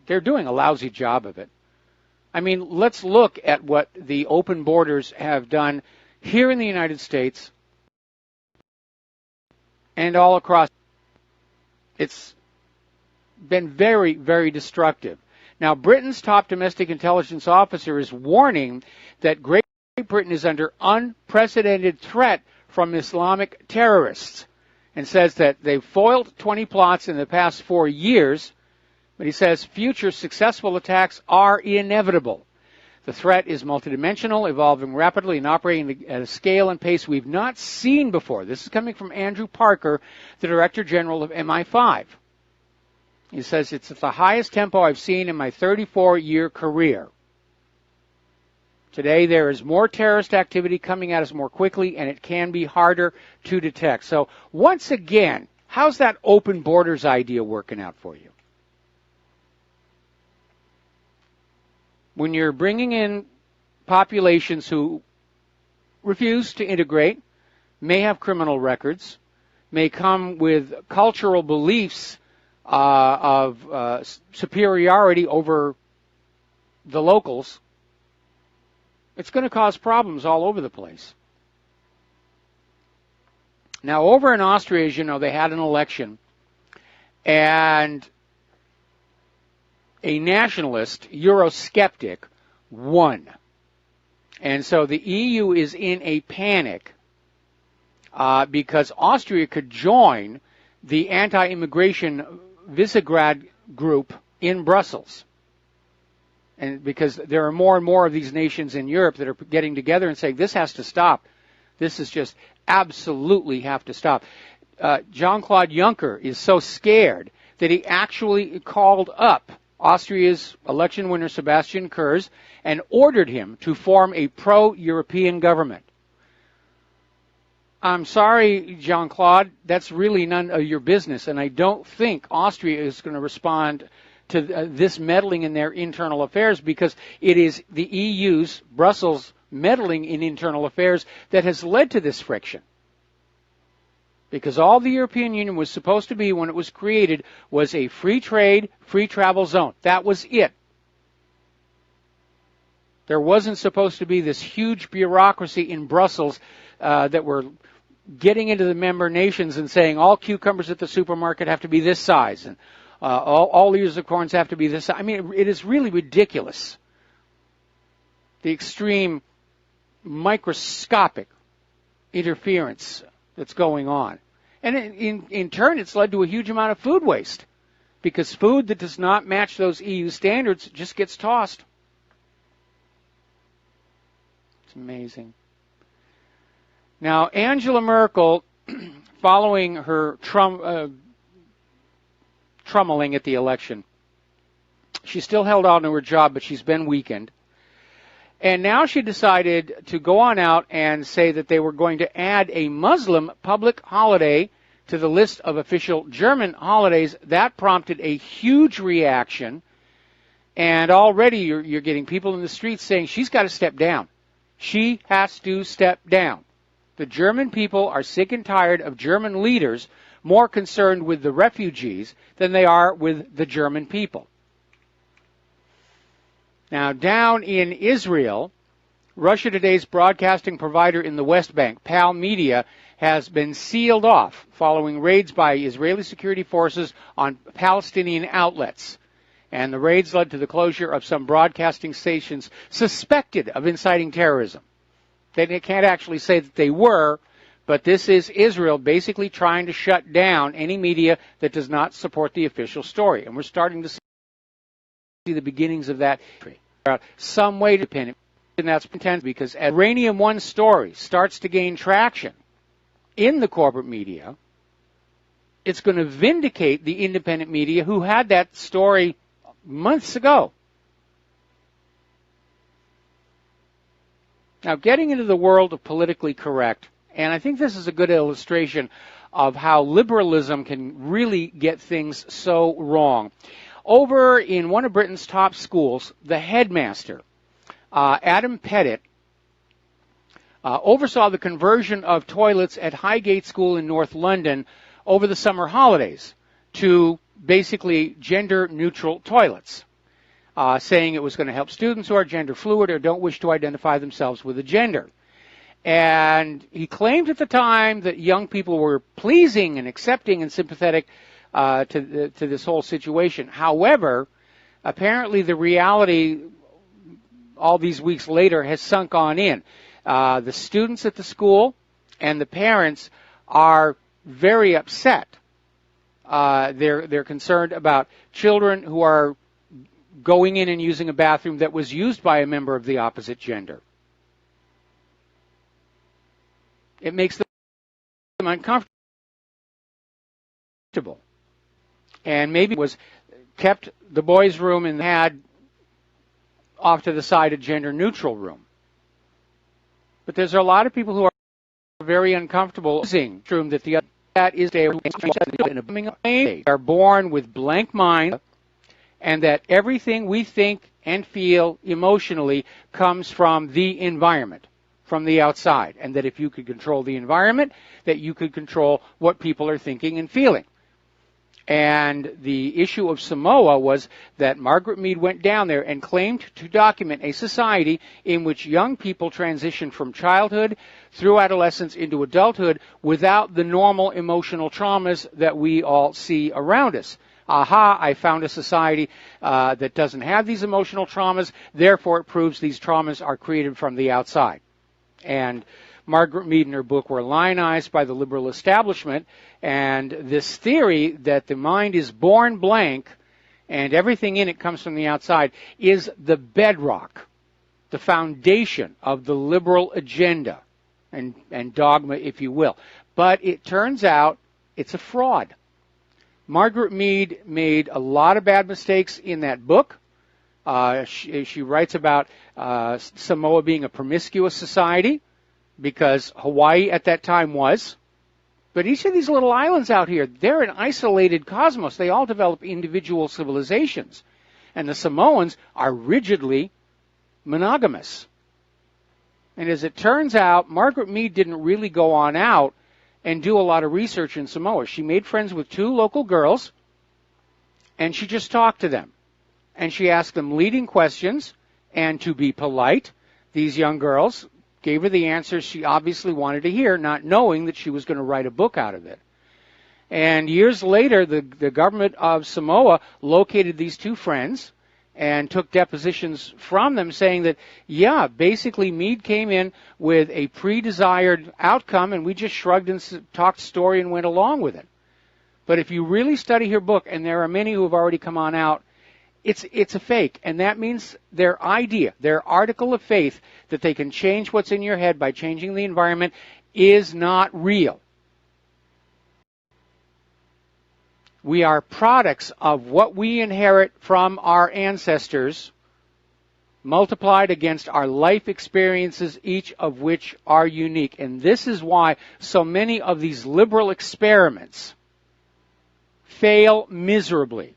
they're doing a lousy job of it. I mean, let's look at what the open borders have done here in the United States and all across. It's been very, very destructive. Now, Britain's top domestic intelligence officer is warning that Great Britain is under unprecedented threat from Islamic terrorists. and says that they've foiled 20 plots in the past 4 years, but he says future successful attacks are inevitable. The threat is multidimensional, evolving rapidly, and operating at a scale and pace we've not seen before. This is coming from Andrew Parker, the Director General of MI5. He says, it's at the highest tempo I've seen in my 34-year career. Today there is more terrorist activity coming at us more quickly, and it can be harder to detect. So once again, how's that open borders idea working out for you? When you're bringing in populations who refuse to integrate, may have criminal records, may come with cultural beliefs of superiority over the locals, it's going to cause problems all over the place. Now, over in Austria, as you know, they had an election, and a nationalist, Eurosceptic, won. And so the EU is in a panic because Austria could join the anti-immigration Visegrad group in Brussels. And because there are more and more of these nations in Europe that are getting together and saying, this has to stop. This is just absolutely have to stop. Jean-Claude Juncker is so scared that he actually called up Austria's election winner, Sebastian Kurz, and ordered him to form a pro-European government. I'm sorry, Jean-Claude, that's really none of your business, and I don't think Austria is going to respond to this meddling in their internal affairs, because it is the EU's, Brussels, meddling in internal affairs that has led to this friction. Because all the European Union was supposed to be when it was created was a free trade, free travel zone. That was it. There wasn't supposed to be this huge bureaucracy in Brussels that were getting into the member nations and saying all cucumbers at the supermarket have to be this size, and all ears of corns have to be this size. I mean, it is really ridiculous. The extreme microscopic interference that's going on. And in turn, it's led to a huge amount of food waste, because food that does not match those EU standards just gets tossed. It's amazing. Now, Angela Merkel, following her trummeling at the election, she still held on to her job, but she's been weakened. And now she decided to go on out and say that they were going to add a Muslim public holiday to the list of official German holidays. That prompted a huge reaction. And already you're getting people in the streets saying she's got to step down. She has to step down. The German people are sick and tired of German leaders more concerned with the refugees than they are with the German people. Now, down in Israel, Russia Today's broadcasting provider in the West Bank, PAL Media, has been sealed off following raids by Israeli security forces on Palestinian outlets. And the raids led to the closure of some broadcasting stations suspected of inciting terrorism. They can't actually say that they were, but this is Israel basically trying to shut down any media that does not support the official story. And we're starting to see the beginnings of that. Some way to pin it, and that's intense, because as Uranium One story starts to gain traction in the corporate media, it's going to vindicate the independent media who had that story months ago. Now, getting into the world of politically correct, and I think this is a good illustration of how liberalism can really get things so wrong. Over in one of Britain's top schools, the headmaster, Adam Pettit, oversaw the conversion of toilets at Highgate School in North London over the summer holidays to basically gender-neutral toilets, saying it was going to help students who are gender fluid or don't wish to identify themselves with a gender. And he claimed at the time that young people were pleasing and accepting and sympathetic to this whole situation. However, apparently the reality all these weeks later has sunk on in. The students at the school and the parents are very upset. They're concerned about children who are going in and using a bathroom that was used by a member of the opposite gender. It makes them uncomfortable. And maybe it was kept the boys' room and had off to the side a gender-neutral room. But there's a lot of people who are very uncomfortable using the room that the other that is they are born with blank minds, and that everything we think and feel emotionally comes from the environment, from the outside, and that if you could control the environment, that you could control what people are thinking and feeling. And the issue of Samoa was that Margaret Mead went down there and claimed to document a society in which young people transition from childhood through adolescence into adulthood without the normal emotional traumas that we all see around us. Aha, I found a society that doesn't have these emotional traumas, therefore it proves these traumas are created from the outside. And Margaret Mead in her book were lionized by the liberal establishment, and this theory that the mind is born blank and everything in it comes from the outside is the bedrock, the foundation of the liberal agenda and dogma, if you will. But it turns out it's a fraud. Margaret Mead made a lot of bad mistakes in that book. She writes about Samoa being a promiscuous society, because Hawaii at that time was. But each of these little islands out here, they're an isolated cosmos. They all develop individual civilizations. And the Samoans are rigidly monogamous. And as it turns out, Margaret Mead didn't really go on out and do a lot of research in Samoa. She made friends with 2 local girls, and she just talked to them. And she asked them leading questions, and to be polite, these young girls gave her the answers she obviously wanted to hear, not knowing that she was going to write a book out of it. And years later, the government of Samoa located these 2 friends and took depositions from them saying that, yeah, basically Mead came in with a pre-desired outcome, and we just shrugged and talked story and went along with it. But if you really study her book, and there are many who have already come on out, it's a fake, and that means their idea, their article of faith that they can change what's in your head by changing the environment is not real. We are products of what we inherit from our ancestors, multiplied against our life experiences, each of which are unique. And this is why so many of these liberal experiments fail miserably.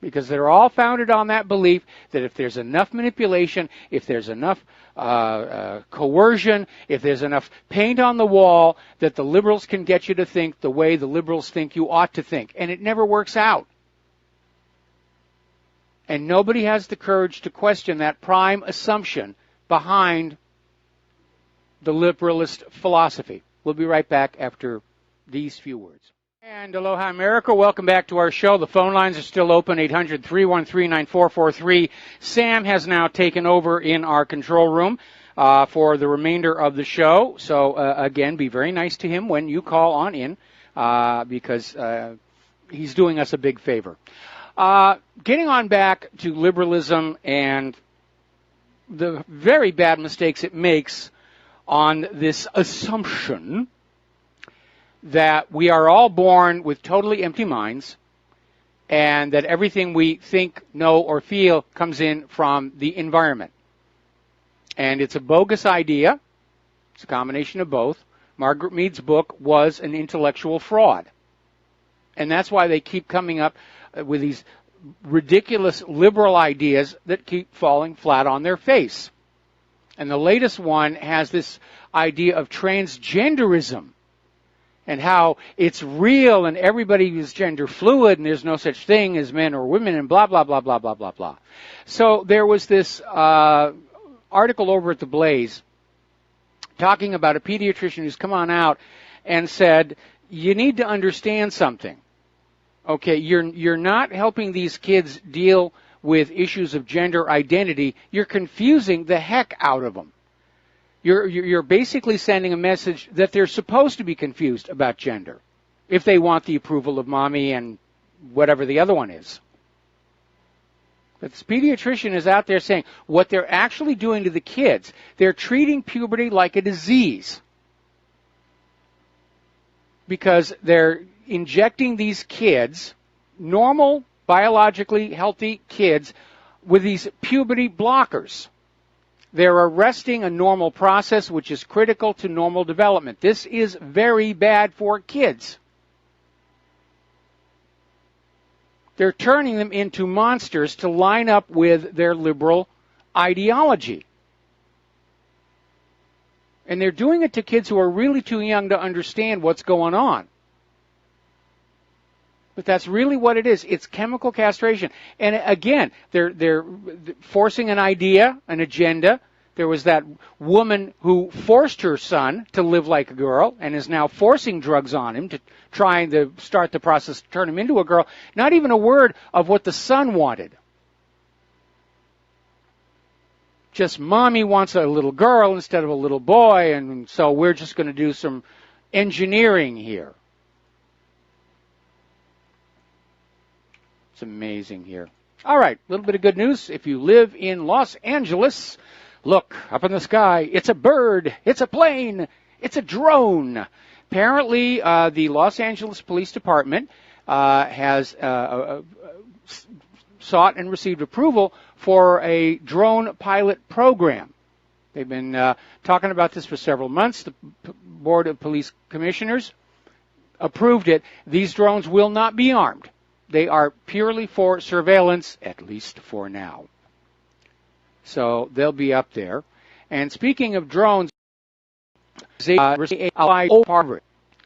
Because they're all founded on that belief that if there's enough manipulation, if there's enough coercion, if there's enough paint on the wall, that the liberals can get you to think the way the liberals think you ought to think. And it never works out. And nobody has the courage to question that prime assumption behind the liberalist philosophy. We'll be right back after these few words. And aloha, America. Welcome back to our show. The phone lines are still open, 800-313-9443. Sam has now taken over in our control room for the remainder of the show. So, again, be very nice to him when you call on in because he's doing us a big favor. Getting on back to liberalism and the very bad mistakes it makes on this assumption that we are all born with totally empty minds and that everything we think, know, or feel comes in from the environment. And it's a bogus idea. It's a combination of both. Margaret Mead's book was an intellectual fraud. And that's why they keep coming up with these ridiculous liberal ideas that keep falling flat on their face. And the latest one has this idea of transgenderism, and how it's real and everybody is gender fluid and there's no such thing as men or women and blah, blah, blah, blah, blah, blah, blah. So there was this article over at The Blaze talking about a pediatrician who's come on out and said, you need to understand something. Okay, you're not helping these kids deal with issues of gender identity. You're confusing the heck out of them. You're basically sending a message that they're supposed to be confused about gender. if they want the approval of mommy and whatever the other one is. But this pediatrician is out there saying what they're actually doing to the kids, they're treating puberty like a disease because they're injecting these kids, normal, biologically healthy kids, with these puberty blockers. They're arresting a normal process which is critical to normal development. This is very bad for kids. They're turning them into monsters to line up with their liberal ideology. And they're doing it to kids who are really too young to understand what's going on. But that's really what it is. It's chemical castration. And again, they're forcing an idea, an agenda. There was that woman who forced her son to live like a girl and is now forcing drugs on him to trying to start the process to turn him into a girl. Not even a word of what the son wanted. Just mommy wants a little girl instead of a little boy, and so we're just going to do some engineering here. It's amazing here. All right, a little bit of good news. If you live in Los Angeles, look up in the sky. It's a bird. It's a plane. It's a drone. Apparently, the Los Angeles Police Department has sought and received approval for a drone pilot program. They've been talking about this for several months. The Board of Police Commissioners approved it. These drones will not be armed. They are purely for surveillance, at least for now. So they'll be up there. And speaking of drones,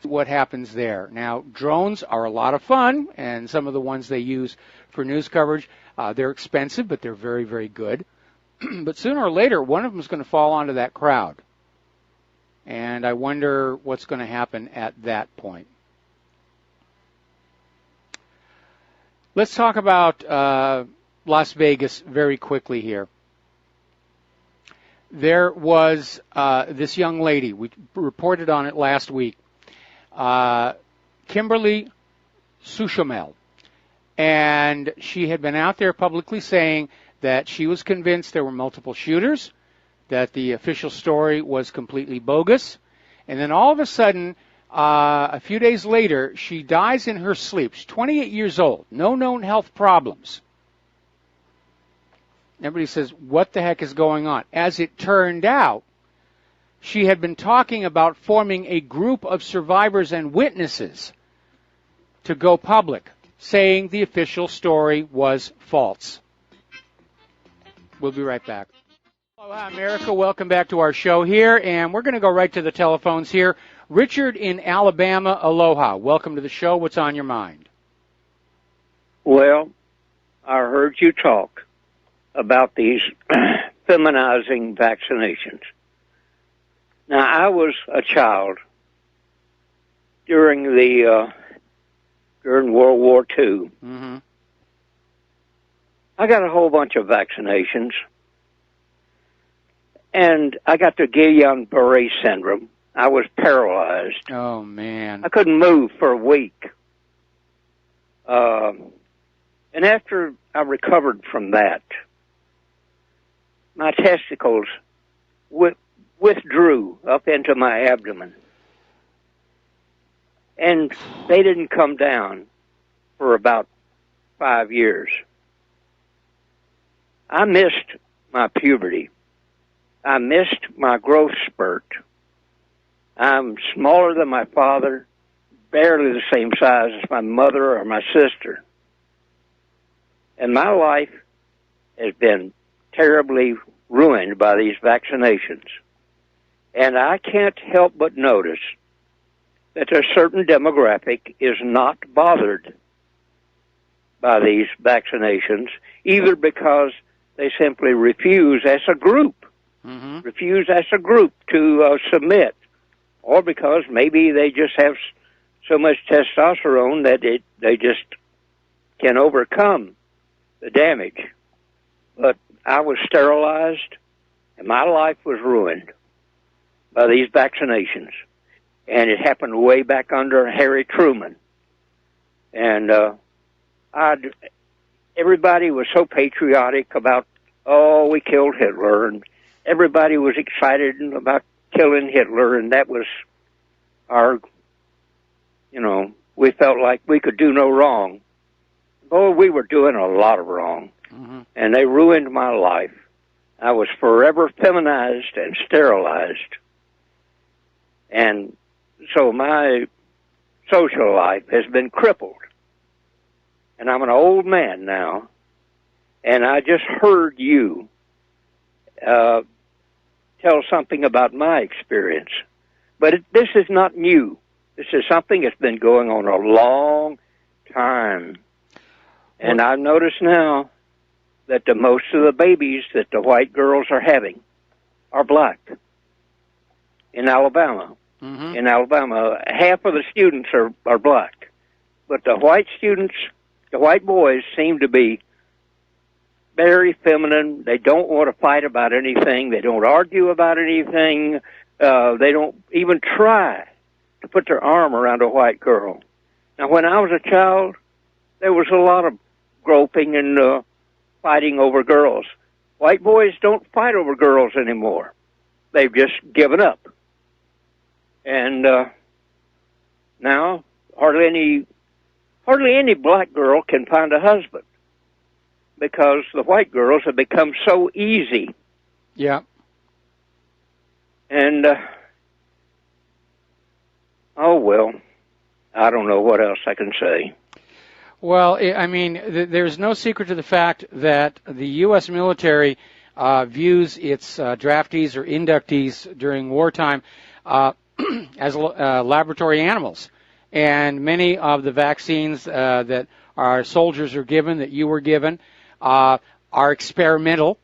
what happens there. Now, drones are a lot of fun, and some of the ones they use for news coverage, they're expensive, but they're very, very good. But sooner or later, one of them is going to fall onto that crowd. And I wonder what's going to happen at that point. Let's talk about Las Vegas very quickly here. There was this young lady, we reported on it last week, Kimberly Sushomel, and she had been out there publicly saying that she was convinced there were multiple shooters, that the official story was completely bogus, and then all of a sudden, a few days later, she dies in her sleep. She's 28 years old, no known health problems. Everybody says, what the heck is going on? As it turned out, she had been talking about forming a group of survivors and witnesses to go public, saying the official story was false. We'll be right back. Aloha, America. Welcome back to our show here, and we're going to go right to the telephones here. Richard in Alabama, aloha. Welcome to the show. What's on your mind? Well, I heard you talk about these feminizing vaccinations. Now, I was a child during World War II. Mm-hmm. I got a whole bunch of vaccinations, and I got the Guillain-Barré syndrome. I was paralyzed. Oh, man. I couldn't move for a week. And after I recovered from that, my testicles withdrew up into my abdomen. And they didn't come down for about 5 years. I missed my puberty. I missed my growth spurt. I'm smaller than my father, barely the same size as my mother or my sister. And my life has been terribly ruined by these vaccinations. And I can't help but notice that a certain demographic is not bothered by these vaccinations, either because they simply refuse as a group, to submit, or because maybe they just have so much testosterone that they just can overcome the damage. But I was sterilized, and my life was ruined by these vaccinations. and it happened way back under Harry Truman. And everybody was so patriotic about, oh, we killed Hitler, and everybody was excited about killing Hitler, and that was our, we felt like we could do no wrong. Oh, we were doing a lot of wrong, and they ruined my life. I was forever feminized and sterilized. And so my social life has been crippled. And I'm an old man now, and I just heard you tell something about my experience. But this is not new. This is something that's been going on a long time. And I've noticed now that the most of the babies that the white girls are having are black in Alabama. In Alabama, half of the students are black. But the white students, the white boys seem to be very feminine. They don't want to fight about anything. They don't argue about anything. They don't even try to put their arm around a white girl. Now, when I was a child, there was a lot of groping and fighting over girls. White boys don't fight over girls anymore. They've just given up. And now hardly any black girl can find a husband because the white girls have become so easy. Yeah. And oh well, I don't know what else I can say. Well, I mean, there's no secret to the fact that the U.S. military views its draftees or inductees during wartime as laboratory animals. And many of the vaccines that our soldiers are given, that you were given, are experimental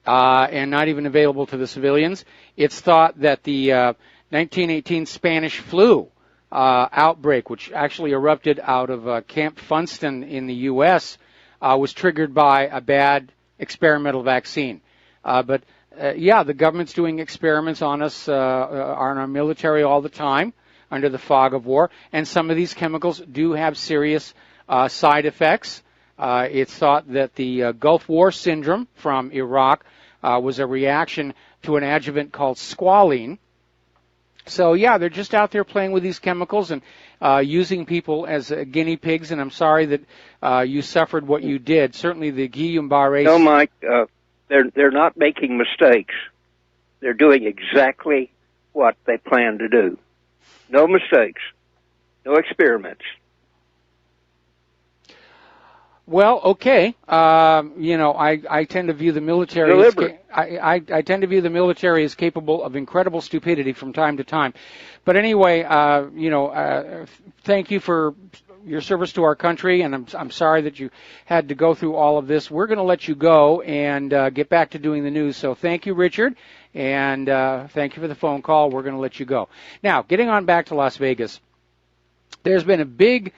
and not even available to the civilians. It's thought that the 1918 Spanish flu outbreak, which actually erupted out of Camp Funston in the U.S., was triggered by a bad experimental vaccine. But the government's doing experiments on us, on our military all the time under the fog of war, and some of these chemicals do have serious side effects. It's thought that the Gulf War syndrome from Iraq was a reaction to an adjuvant called squalene. So, they're just out there playing with these chemicals and using people as guinea pigs, and I'm sorry that you suffered what you did. Certainly the Guillain-Barré... No, Mike, they're not making mistakes. They're doing exactly what they plan to do. No mistakes. No experiments. Well, okay. I tend to view the military as I tend to view the military as capable of incredible stupidity from time to time. But anyway, thank you for your service to our country, and I'm sorry that you had to go through all of this. We're going to let you go and get back to doing the news. So thank you, Richard, and thank you for the phone call. We're going to let you go. Now, getting on back to Las Vegas, there's been a big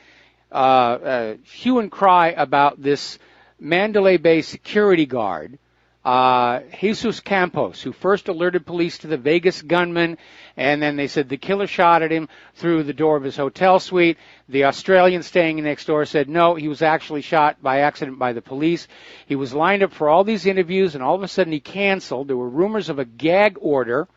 hue and cry about this Mandalay Bay security guard, Jesus Campos, who first alerted police to the Vegas gunman, and then they said the killer shot at him through the door of his hotel suite. The Australian staying next door said no, he was actually shot by accident by the police. He was lined up for all these interviews, and all of a sudden he canceled. There were rumors of a gag order,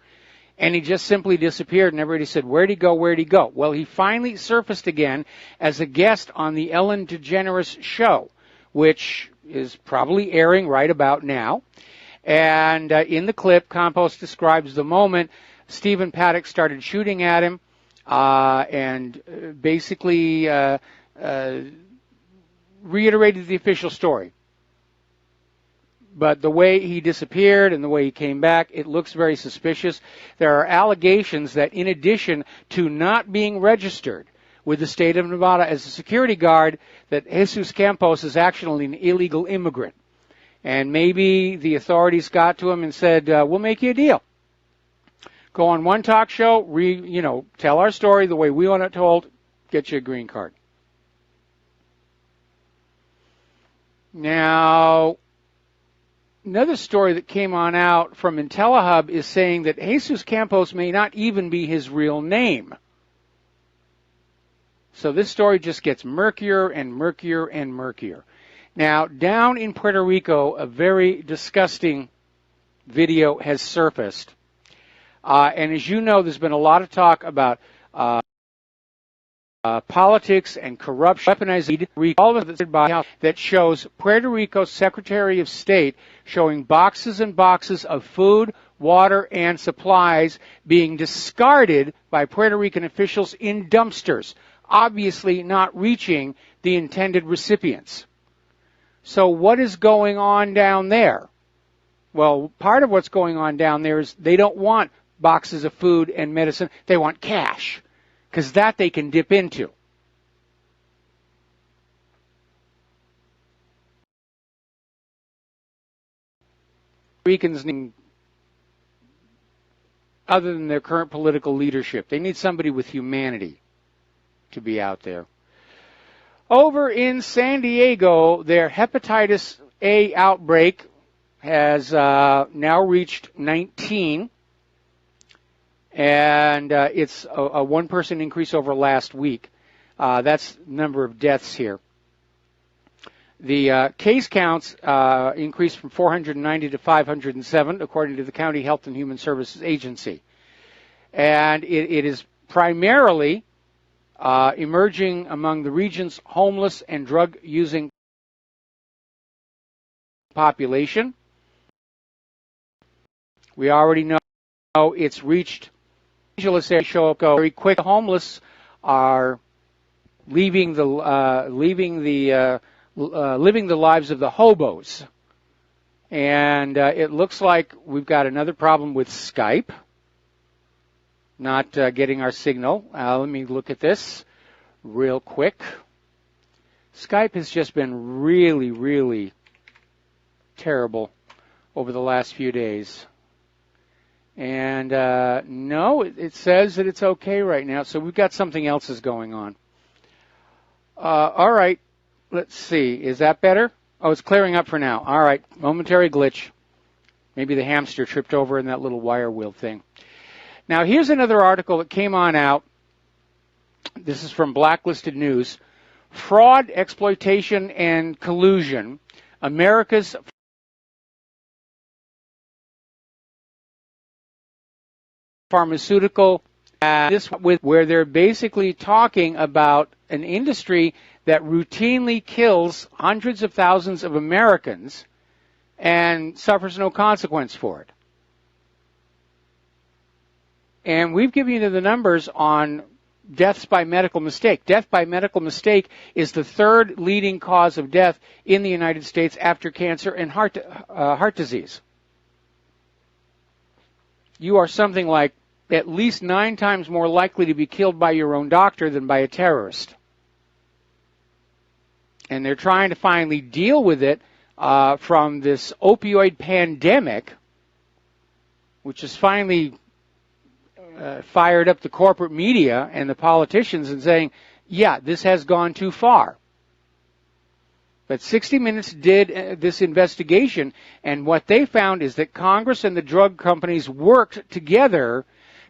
and he just simply disappeared, and everybody said, where'd he go, where'd he go? Well, he finally surfaced again as a guest on the Ellen DeGeneres show, which is probably airing right about now. And in the clip, Campos describes the moment Stephen Paddock started shooting at him and basically reiterated the official story. But the way he disappeared and the way he came back, it looks very suspicious. There are allegations that in addition to not being registered with the state of Nevada as a security guard, that Jesus Campos is actually an illegal immigrant. And maybe the authorities got to him and said, we'll make you a deal. Go on one talk show, tell our story the way we want it told, get you a green card. Now, another story that came on out from IntelliHub is saying that Jesus Campos may not even be his real name. So this story just gets murkier and murkier and murkier. Now, down in Puerto Rico, a very disgusting video has surfaced. And as you know, there's been a lot of talk about politics and corruption, weaponized all of it that shows Puerto Rico's Secretary of State showing boxes and boxes of food, water, and supplies being discarded by Puerto Rican officials in dumpsters, obviously not reaching the intended recipients. So what is going on down there? Well, part of what's going on down there is they don't want boxes of food and medicine. They want cash, because that they can dip into. Ricans need, other than their current political leadership, they need somebody with humanity to be out there. Over in San Diego, their hepatitis A outbreak has now reached 19. And it's a one-person increase over last week. That's the number of deaths here. The case counts increased from 490 to 507, according to the County Health and Human Services Agency. And it is primarily emerging among the region's homeless and drug-using population. We already know it's reached Angeles area show up very quick. The homeless are living the lives of the hobos, and it looks like we've got another problem with Skype, not getting our signal. Let me look at this real quick. Skype has just been really, really terrible over the last few days. And no, it says that it's okay right now. So we've got something else is going on. All right, let's see. Is that better? Oh, it's clearing up for now. All right, momentary glitch. Maybe the hamster tripped over in that little wire wheel thing. Now, here's another article that came on out. This is from Blacklisted News. Fraud, exploitation, and collusion. America's pharmaceutical, this with where they're basically talking about an industry that routinely kills hundreds of thousands of Americans and suffers no consequence for it. And we've given you the numbers on deaths by medical mistake. Death by medical mistake is the third leading cause of death in the United States after cancer and heart disease. You are something like at least 9 times more likely to be killed by your own doctor than by a terrorist. And they're trying to finally deal with it from this opioid pandemic, which has finally fired up the corporate media and the politicians and saying, yeah, this has gone too far. But 60 Minutes did this investigation, and what they found is that Congress and the drug companies worked together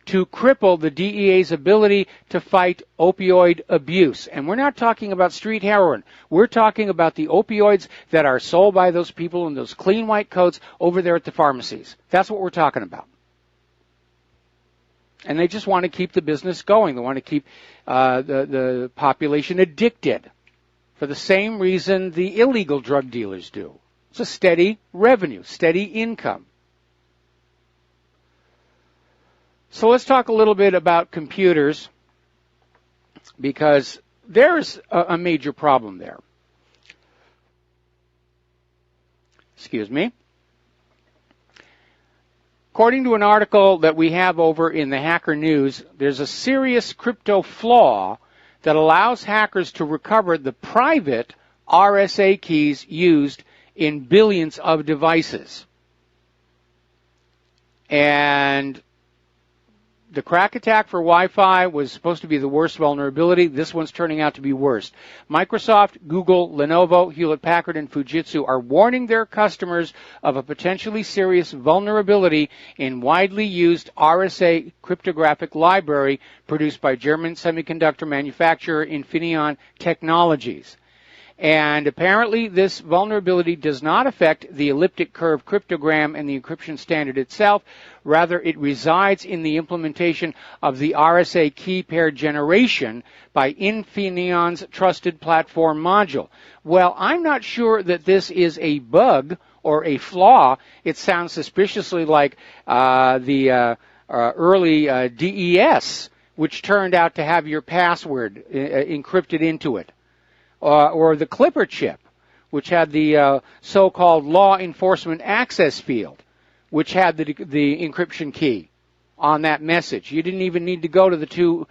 to cripple the DEA's ability to fight opioid abuse. And we're not talking about street heroin. We're talking about the opioids that are sold by those people in those clean white coats over there at the pharmacies. That's what we're talking about. And they just want to keep the business going. They want to keep the population addicted for the same reason the illegal drug dealers do. It's a steady revenue, steady income. So let's talk a little bit about computers, because there's a major problem there. Excuse me. According to an article that we have over in the Hacker News, there's a serious crypto flaw that allows hackers to recover the private RSA keys used in billions of devices. And the crack attack for Wi-Fi was supposed to be the worst vulnerability. This one's turning out to be worse. Microsoft, Google, Lenovo, Hewlett-Packard, and Fujitsu are warning their customers of a potentially serious vulnerability in widely used RSA cryptographic library produced by German semiconductor manufacturer Infineon Technologies. And apparently this vulnerability does not affect the elliptic curve cryptogram and the encryption standard itself. Rather, it resides in the implementation of the RSA key pair generation by Infineon's trusted platform module. Well, I'm not sure that this is a bug or a flaw. It sounds suspiciously like the early DES, which turned out to have your password encrypted into it. Or the Clipper chip, which had the so-called law enforcement access field, which had the encryption key on that message. You didn't even need to go to the two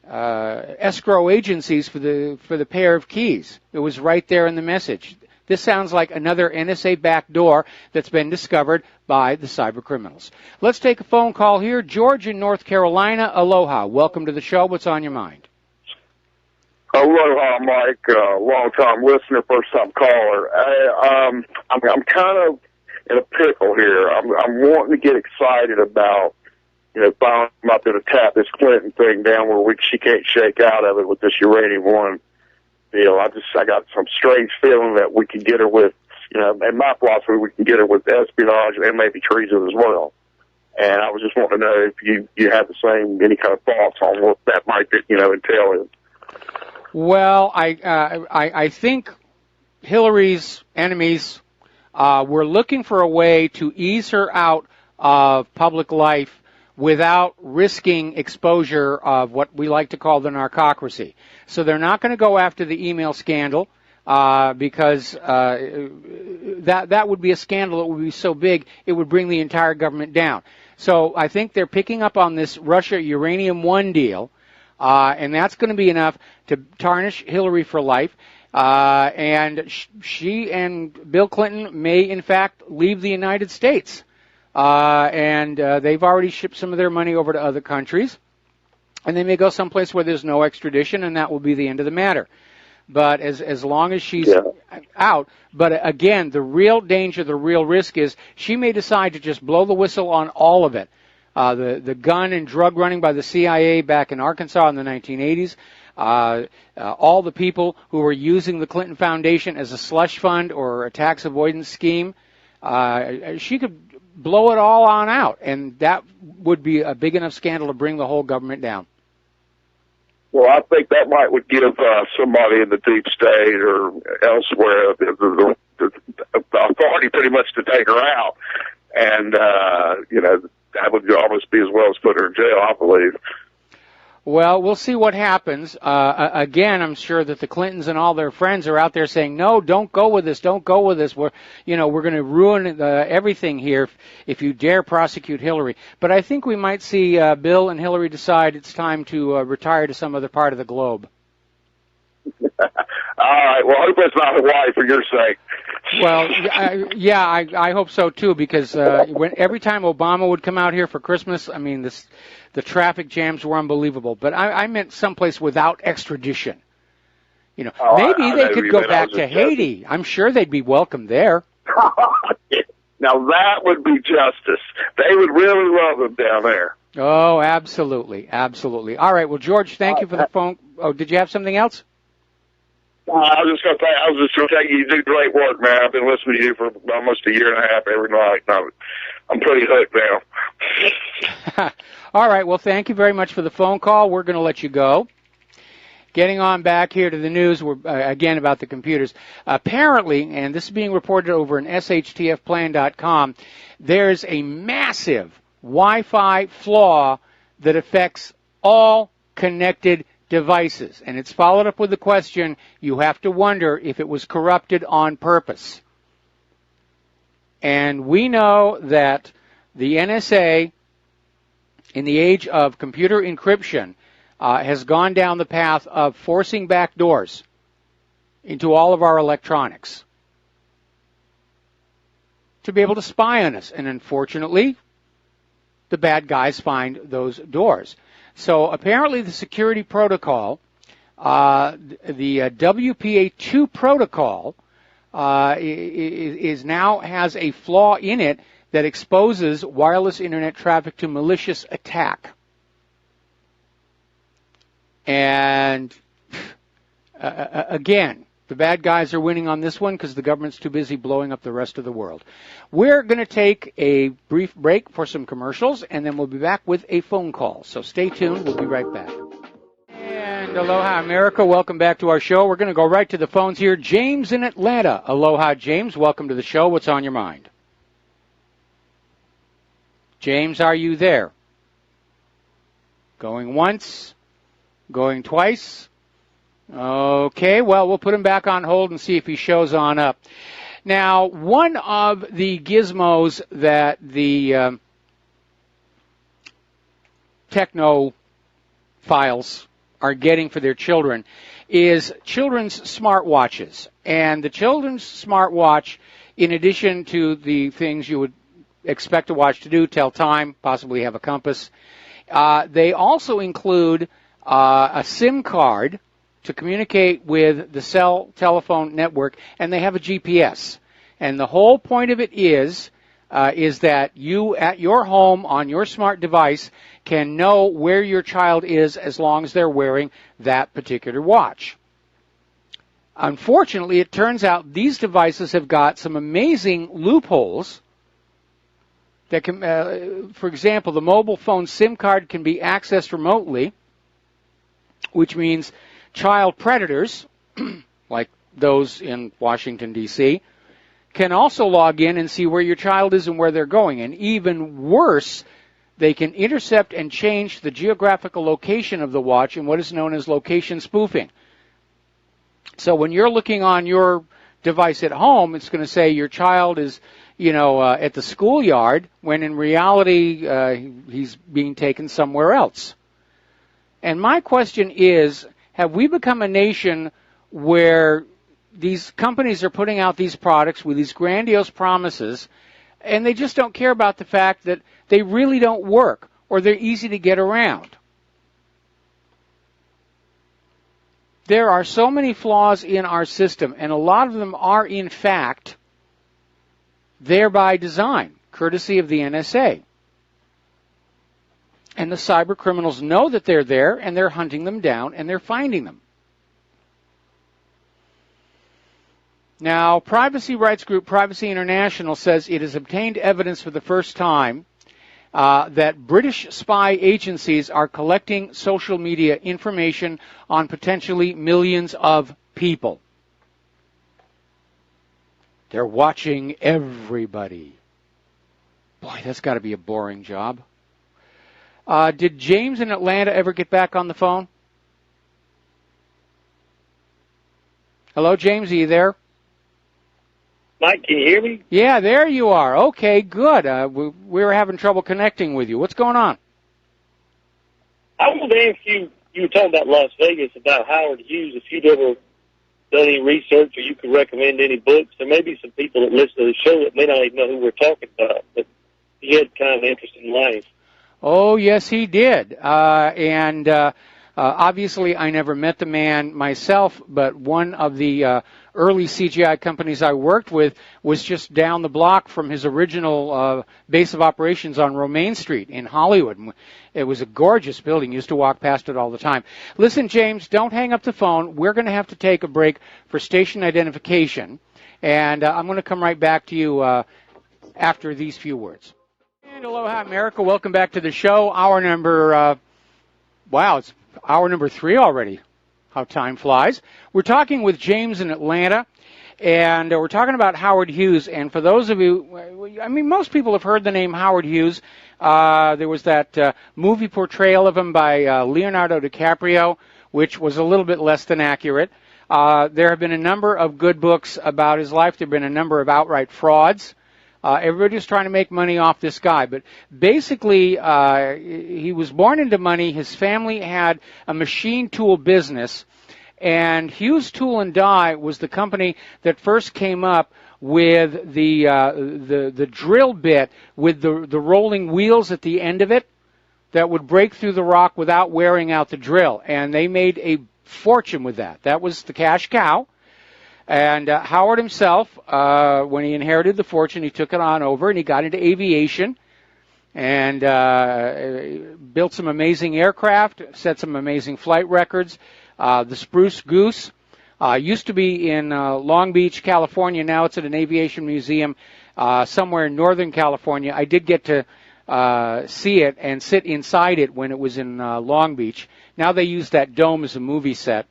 escrow agencies for the pair of keys. It was right there in the message. This sounds like another NSA backdoor that's been discovered by the cyber criminals. Let's take a phone call here. George in North Carolina. Aloha. Welcome to the show. What's on your mind? Aloha, Mike. Long-time listener, first-time caller. I'm kind of in a pickle here. I'm wanting to get excited about, finally I'm out there to tap this Clinton thing down where she can't shake out of it with this Uranium One deal. I got some strange feeling that we can get her with, in my philosophy, we can get her with espionage and maybe treason as well. And I was just wanting to know if you have the same, any kind of thoughts on what that might, entail. Well, I think Hillary's enemies were looking for a way to ease her out of public life without risking exposure of what we like to call the narcocracy. So they're not going to go after the email scandal because that would be a scandal that would be so big it would bring the entire government down. So I think they're picking up on this Russia Uranium One deal. And that's going to be enough to tarnish Hillary for life. And she and Bill Clinton may, in fact, leave the United States. And they've already shipped some of their money over to other countries. And they may go someplace where there's no extradition, and that will be the end of the matter. But as long as she's out. But again, the real danger, the real risk is she may decide to just blow the whistle on all of it. The gun and drug running by the CIA back in Arkansas in the 1980s, all the people who were using the Clinton Foundation as a slush fund or a tax avoidance scheme, she could blow it all on out, and that would be a big enough scandal to bring the whole government down. Well, I think that would give somebody in the deep state or elsewhere the authority pretty much to take her out, and that would almost be as well as put her in jail, I believe. Well, we'll see what happens. Again, I'm sure that the Clintons and all their friends are out there saying, no, don't go with this, don't go with this. We're going to ruin everything here if you dare prosecute Hillary. But I think we might see Bill and Hillary decide it's time to retire to some other part of the globe. All right. Well, I hope it's not Hawaii for your sake. Well, I hope so too, because every time Obama would come out here for Christmas, I mean, the traffic jams were unbelievable. But I meant someplace without extradition. Maybe they could go back to Haiti. I'm sure they'd be welcome there. Now that would be justice. They would really love them down there. Oh, absolutely, absolutely. All right. Well, George, thank you for the phone. Oh, did you have something else? I was just going to tell you do great work, man. I've been listening to you for almost a year and a half every night. I'm pretty hooked now. All right. Well, thank you very much for the phone call. We're going to let you go. Getting on back here to the news, we're again about the computers. Apparently, and this is being reported over in shtfplan.com, there's a massive Wi-Fi flaw that affects all connected devices. And it's followed up with the question, you have to wonder if it was corrupted on purpose. And we know that the NSA, in the age of computer encryption, has gone down the path of forcing backdoors into all of our electronics to be able to spy on us. And unfortunately, the bad guys find those doors. So apparently the security protocol, the WPA2 protocol, is now has a flaw in it that exposes wireless internet traffic to malicious attack. And again, the bad guys are winning on this one because the government's too busy blowing up the rest of the world. We're going to take a brief break for some commercials, and then we'll be back with a phone call. So stay tuned. We'll be right back. And aloha, America. Welcome back to our show. We're going to go right to the phones here. James in Atlanta. Aloha, James. Welcome to the show. What's on your mind? James, are you there? Going once? Going twice? Okay, well, we'll put him back on hold and see if he shows on up. Now, one of the gizmos that the technophiles are getting for their children is children's smartwatches. And the children's smartwatch, in addition to the things you would expect a watch to do, tell time, possibly have a compass, they also include a SIM card to communicate with the cell telephone network, and they have a GPS. And the whole point of it is that you, at your home, on your smart device, can know where your child is as long as they're wearing that particular watch. Unfortunately, it turns out these devices have got some amazing loopholes that can, for example, the mobile phone SIM card can be accessed remotely, which means child predators, like those in Washington, D.C., can also log in and see where your child is and where they're going. And even worse, they can intercept and change the geographical location of the watch in what is known as location spoofing. So when you're looking on your device at home, it's going to say your child is, at the schoolyard, when in reality he's being taken somewhere else. And my question is, have we become a nation where these companies are putting out these products with these grandiose promises, and they just don't care about the fact that they really don't work or they're easy to get around? There are so many flaws in our system, and a lot of them are, in fact, there by design, courtesy of the NSA. And the cyber criminals know that they're there, and they're hunting them down, and they're finding them. Now, privacy rights group Privacy International says it has obtained evidence for the first time that British spy agencies are collecting social media information on potentially millions of people. They're watching everybody. Boy, that's got to be a boring job. Did James in Atlanta ever get back on the phone? Hello, James, are you there? Mike, can you hear me? Yeah, there you are. Okay, good. We were having trouble connecting with you. What's going on? I wanted to ask you, you were talking about Las Vegas, about Howard Hughes, if you'd ever done any research or you could recommend any books. There may be some people that listen to the show that may not even know who we're talking about, but he had kind of an interesting life. Oh, yes, he did. Obviously, I never met the man myself, but one of the early CGI companies I worked with was just down the block from his original base of operations on Romaine Street in Hollywood. It was a gorgeous building. Used to walk past it all the time. Listen, James, don't hang up the phone. We're going to have to take a break for station identification, and I'm going to come right back to you after these few words. And aloha, America. Welcome back to the show. Hour number, it's hour number 3 already. How time flies. We're talking with James in Atlanta, and we're talking about Howard Hughes. And for those of you, I mean, most people have heard the name Howard Hughes. There was that movie portrayal of him by Leonardo DiCaprio, which was a little bit less than accurate. There have been a number of good books about his life. There have been a number of outright frauds. Everybody's trying to make money off this guy. But basically, he was born into money. His family had a machine tool business. And Hughes Tool and Die was the company that first came up with the drill bit with the rolling wheels at the end of it that would break through the rock without wearing out the drill. And they made a fortune with that. That was the cash cow. And Howard himself, when he inherited the fortune, he took it on over and he got into aviation and built some amazing aircraft, set some amazing flight records. The Spruce Goose used to be in Long Beach, California. Now it's at an aviation museum somewhere in Northern California. I did get to see it and sit inside it when it was in Long Beach. Now they use that dome as a movie set.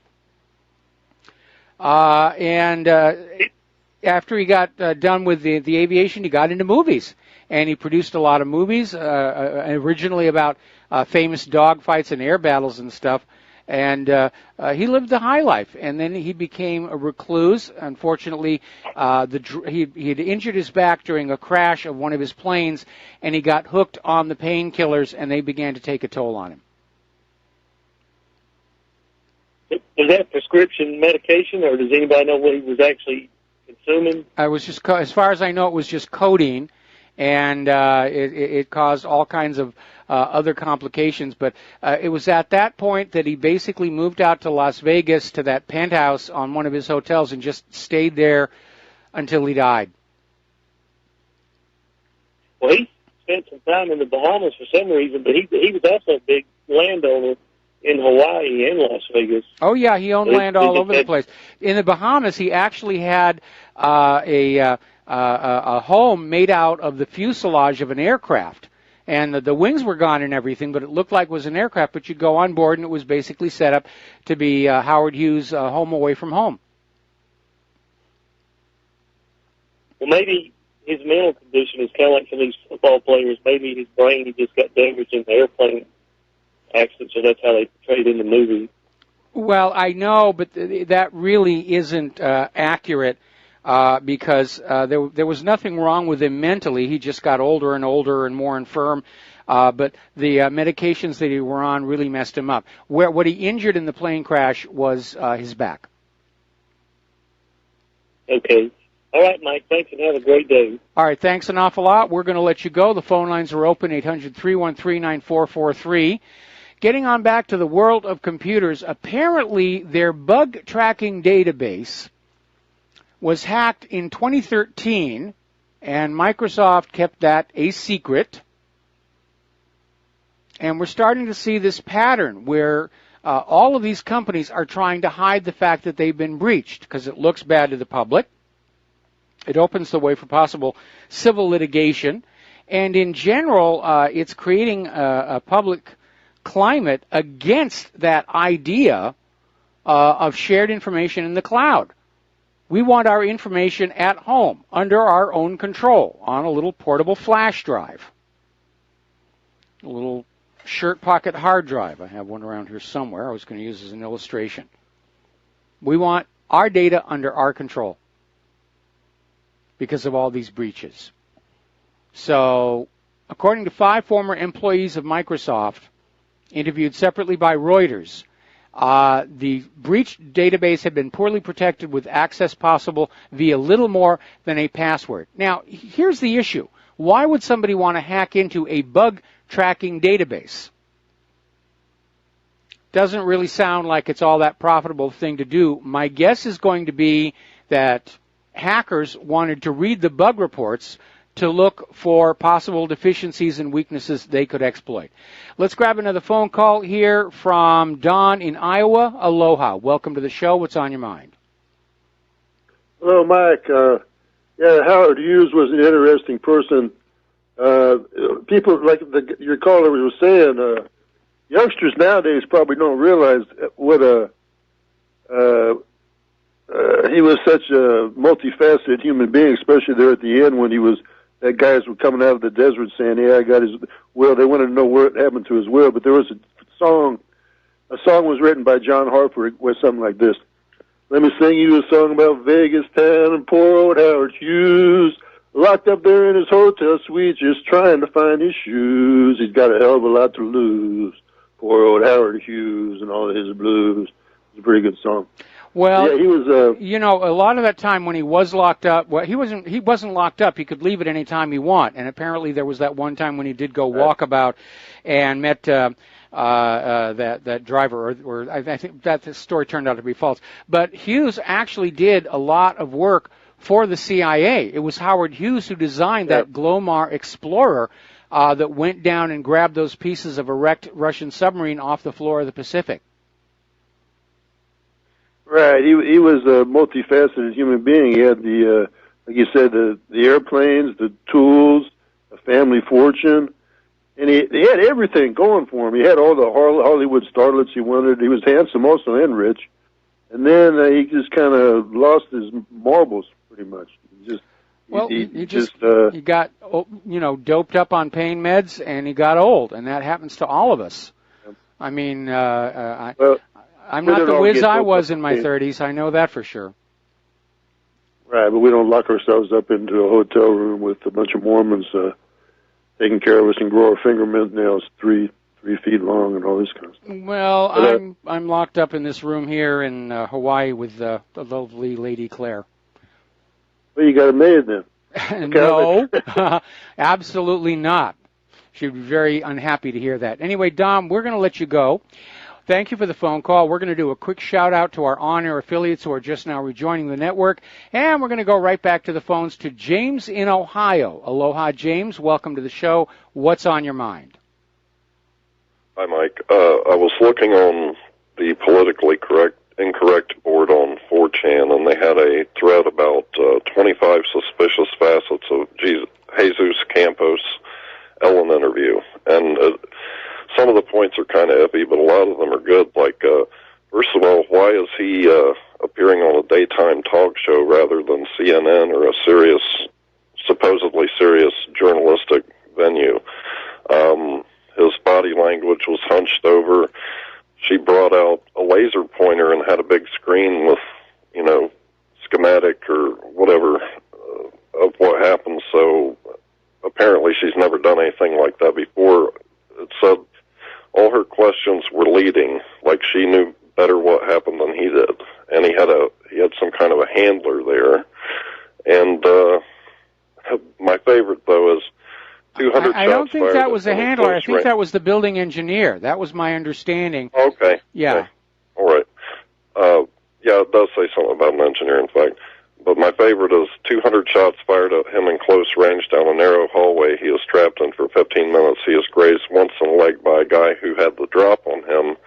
After he got done with the aviation, he got into movies. And he produced a lot of movies, originally about famous dogfights and air battles and stuff. And he lived the high life. And then he became a recluse. Unfortunately, he had injured his back during a crash of one of his planes, and he got hooked on the painkillers, and they began to take a toll on him. Was that prescription medication, or does anybody know what he was actually consuming? As far as I know, it was just codeine, and it caused all kinds of other complications. But it was at that point that he basically moved out to Las Vegas to that penthouse on one of his hotels and just stayed there until he died. Well, he spent some time in the Bahamas for some reason, but he was also a big landowner in Hawaii and Las Vegas. Oh, yeah, he owned land all over the place. In the Bahamas, he actually had a home made out of the fuselage of an aircraft. And the wings were gone and everything, but it looked like it was an aircraft. But you'd go on board, and it was basically set up to be Howard Hughes' home away from home. Well, maybe his mental condition is kind of like some of these football players. Maybe his brain, he just got damaged in the airplane accident, so that's how they portrayed in the movie. Well, I know, but that really isn't accurate because there was nothing wrong with him mentally. He just got older and older and more infirm. But the medications that he were on really messed him up. What he injured in the plane crash was his back. Okay. All right, Mike. Thanks, and have a great day. All right. Thanks an awful lot. We're going to let you go. The phone lines are open, 800-313-9443. Getting on back to the world of computers, apparently their bug tracking database was hacked in 2013, and Microsoft kept that a secret. And we're starting to see this pattern where all of these companies are trying to hide the fact that they've been breached because it looks bad to the public. It opens the way for possible civil litigation. And in general, it's creating a public climate against that idea of shared information in the cloud. We want our information at home, under our own control, on a little portable flash drive, a little shirt pocket hard drive. I have one around here somewhere I was going to use as an illustration. We want our data under our control because of all these breaches. So, according to 5 former employees of Microsoft, interviewed separately by Reuters, the breached database had been poorly protected with access possible via little more than a password. Now, here's the issue. Why would somebody want to hack into a bug tracking database? Doesn't really sound like it's all that profitable thing to do. My guess is going to be that hackers wanted to read the bug reports to look for possible deficiencies and weaknesses they could exploit. Let's grab another phone call here from Don in Iowa. Aloha. Welcome to the show. What's on your mind? Hello, Mike. Howard Hughes was an interesting person. People, like your caller was saying, youngsters nowadays probably don't realize what he was such a multifaceted human being, especially there at the end when he was, that guys were coming out of the desert saying, yeah, I got his will. They wanted to know what happened to his will, but there was a song was written by John Hartford with something like this. Let me sing you a song about Vegas town and poor old Howard Hughes, locked up there in his hotel suite just trying to find his shoes. He's got a hell of a lot to lose. Poor old Howard Hughes and all of his blues. It's a pretty good song. Well, yeah, he was. You know, a lot of that time when he was locked up, well, he wasn't locked up. He could leave at any time he want. And apparently there was that one time when he did go walkabout and met that driver, or I think that the story turned out to be false. But Hughes actually did a lot of work for the CIA. It was Howard Hughes who designed that Glomar Explorer that went down and grabbed those pieces of a wrecked Russian submarine off the floor of the Pacific. Right, he was a multifaceted human being. He had the, like you said, the airplanes, the tools, a family fortune, and he had everything going for him. He had all the Hollywood starlets he wanted. He was handsome also and rich, and then he just kind of lost his marbles pretty much. He got doped up on pain meds, and he got old, and that happens to all of us. I mean, I'm not the whiz I was in my 30s. I know that for sure. Right, but we don't lock ourselves up into a hotel room with a bunch of Mormons taking care of us and grow our fingernails 3 feet long and all this kind of stuff. Well, I'm locked up in this room here in Hawaii with the lovely Lady Claire. Well, you got a maid then. No, absolutely not. She'd be very unhappy to hear that. Anyway, Dom, we're going to let you go. Thank you for the phone call. We're going to do a quick shout-out to our on-air affiliates who are just now rejoining the network, and we're going to go right back to the phones to James in Ohio. Aloha, James. Welcome to the show. What's on your mind? Hi, Mike. I was looking on the politically incorrect board on 4chan, and they had a thread about 25 suspicious facets of Jesus Campos Ellen interview, and some of the points are kind of iffy, but a lot of them are good. Like, first of all, why is he appearing on a daytime talk show rather than CNN or a supposedly serious journalistic venue? His body language was hunched over. She brought out a laser pointer and had a big screen with, schematic or whatever of what happened. So apparently she's never done anything like that before. It said all her questions were leading, like she knew better what happened than he did, and he had some kind of a handler there. And my favorite though is 200 I don't think that was a handler. I think that was the building engineer. That was my understanding. Okay. Yeah. Okay. All right. Yeah, it does say something about an engineer, in fact. But my favorite is 200 shots fired at him in close range down a narrow hallway he was trapped in for 15 minutes. He was grazed once in the leg by a guy who had the drop on him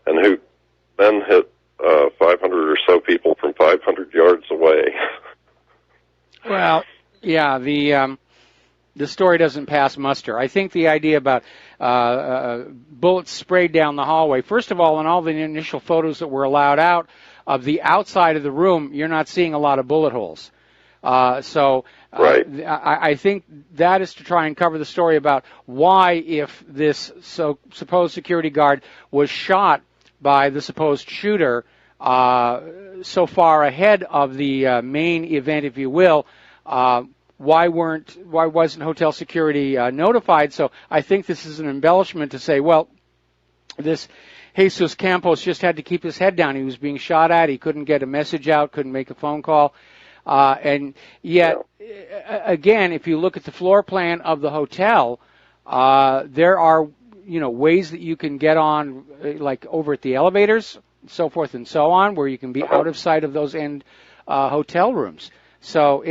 and who then hit 500 or so people from 500 yards away. Well, yeah, the story doesn't pass muster. I think the idea about bullets sprayed down the hallway, first of all, in all the initial photos that were allowed out of the outside of the room, you're not seeing a lot of bullet holes. Right. I think that is to try and cover the story about why, if this supposed security guard was shot by the supposed shooter so far ahead of the main event, if you will, why wasn't hotel security notified? So I think this is an embellishment to say, well, this Jesus Campos just had to keep his head down. He was being shot at. He couldn't get a message out, couldn't make a phone call. And yet, again, if you look at the floor plan of the hotel, there are, ways that you can get on, like over at the elevators, so forth and so on, where you can be out of sight of those end hotel rooms. So,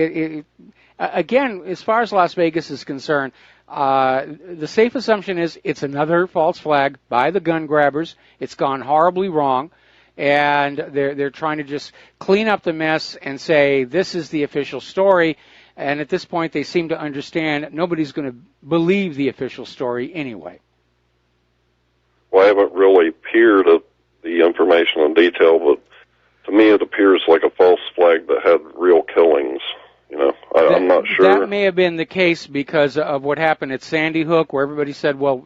again, as far as Las Vegas is concerned, the safe assumption is it's another false flag by the gun grabbers. It's gone horribly wrong, and they're trying to just clean up the mess and say this is the official story. And at this point, they seem to understand nobody's going to believe the official story anyway. Well, I haven't really peered at the information in detail, but to me it appears like a false flag that had real killings. I'm not sure. That may have been the case because of what happened at Sandy Hook, where everybody said, well,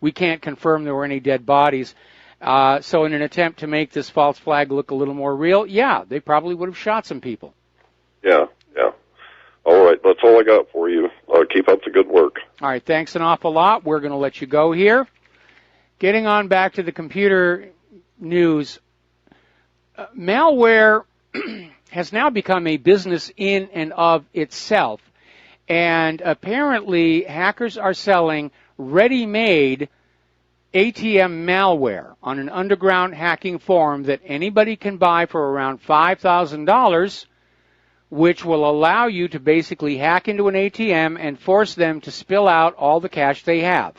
we can't confirm there were any dead bodies. So in an attempt to make this false flag look a little more real, yeah, they probably would have shot some people. Yeah. All right, that's all I got for you. Keep up the good work. All right, thanks an awful lot. We're going to let you go here. Getting on back to the computer news. malware has now become a business in and of itself. And apparently, hackers are selling ready-made ATM malware on an underground hacking forum that anybody can buy for around $5,000, which will allow you to basically hack into an ATM and force them to spill out all the cash they have.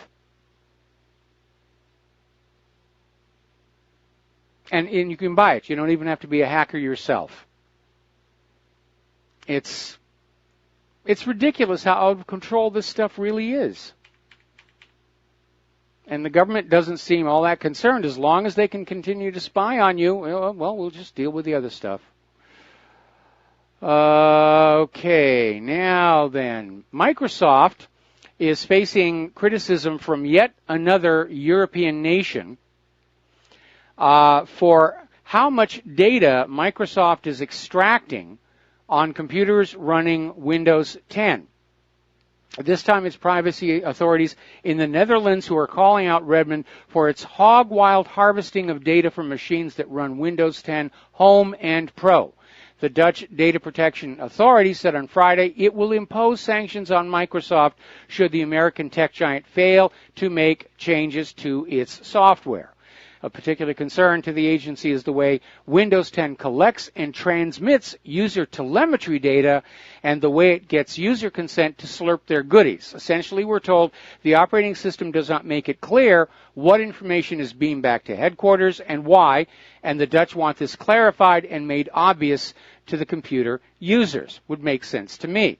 And you can buy it. You don't even have to be a hacker yourself. It's ridiculous how out of control this stuff really is. And the government doesn't seem all that concerned. As long as they can continue to spy on you, well, we'll just deal with the other stuff. Okay, now then. Microsoft is facing criticism from yet another European nation for how much data Microsoft is extracting on computers running Windows 10. This time it's privacy authorities in the Netherlands who are calling out Redmond for its hog-wild harvesting of data from machines that run Windows 10 Home and Pro. The Dutch Data Protection Authority said on Friday it will impose sanctions on Microsoft should the American tech giant fail to make changes to its software. A particular concern to the agency is the way Windows 10 collects and transmits user telemetry data and the way it gets user consent to slurp their goodies. Essentially, we're told the operating system does not make it clear what information is beamed back to headquarters and why, and the Dutch want this clarified and made obvious to the computer users. Would make sense to me.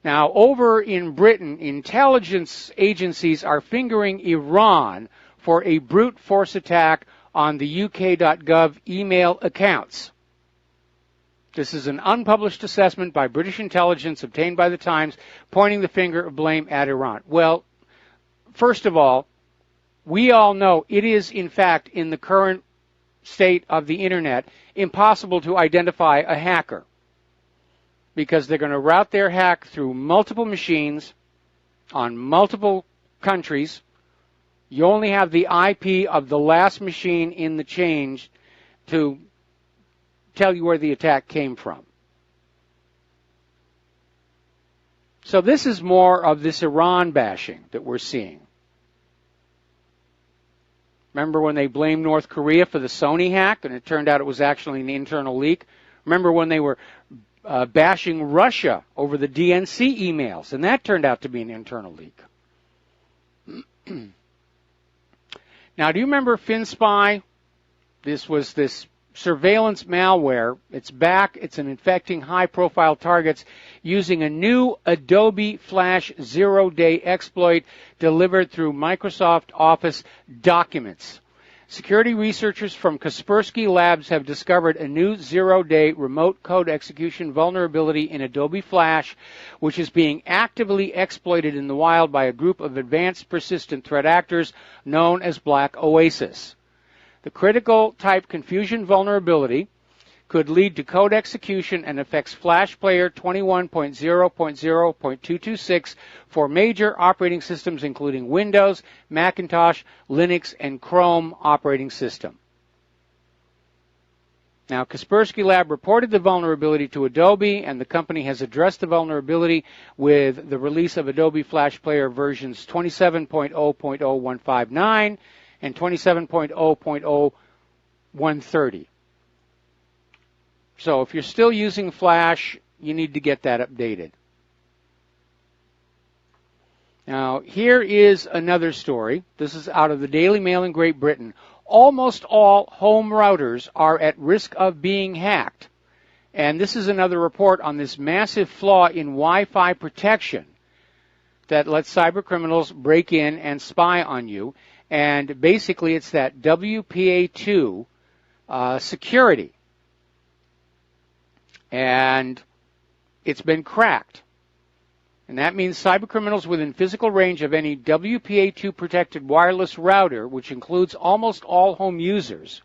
Now, over in Britain, intelligence agencies are fingering Iran for a brute force attack on the UK.gov email accounts. This is an unpublished assessment by British intelligence obtained by the Times, pointing the finger of blame at Iran. Well, first of all, we all know it is, in fact, in the current state of the Internet, impossible to identify a hacker, because they're going to route their hack through multiple machines on multiple countries. You only have the IP of the last machine in the chain to tell you where the attack came from. So this is more of this Iran bashing that we're seeing. Remember when they blamed North Korea for the Sony hack and it turned out it was actually an internal leak? Remember when they were bashing Russia over the DNC emails and that turned out to be an internal leak? Now, do you remember FinSpy? This was this surveillance malware. It's back. It's infecting high-profile targets using a new Adobe Flash zero-day exploit delivered through Microsoft Office documents. Security researchers from Kaspersky Labs have discovered a new zero-day remote code execution vulnerability in Adobe Flash, which is being actively exploited in the wild by a group of advanced persistent threat actors known as Black Oasis. The critical type confusion vulnerability could lead to code execution and affects Flash Player 21.0.0.226 for major operating systems including Windows, Macintosh, Linux, and Chrome operating system. Now, Kaspersky Lab reported the vulnerability to Adobe, and the company has addressed the vulnerability with the release of Adobe Flash Player versions 27.0.0159 and 27.0.0130. So if you're still using Flash, you need to get that updated. Now, here is another story. This is out of the Daily Mail in Great Britain. Almost all home routers are at risk of being hacked. And this is another report on this massive flaw in Wi-Fi protection that lets cyber criminals break in and spy on you. And basically, it's that WPA2 security. And it's been cracked. And that means cybercriminals within physical range of any WPA2 protected wireless router, which includes almost all home users,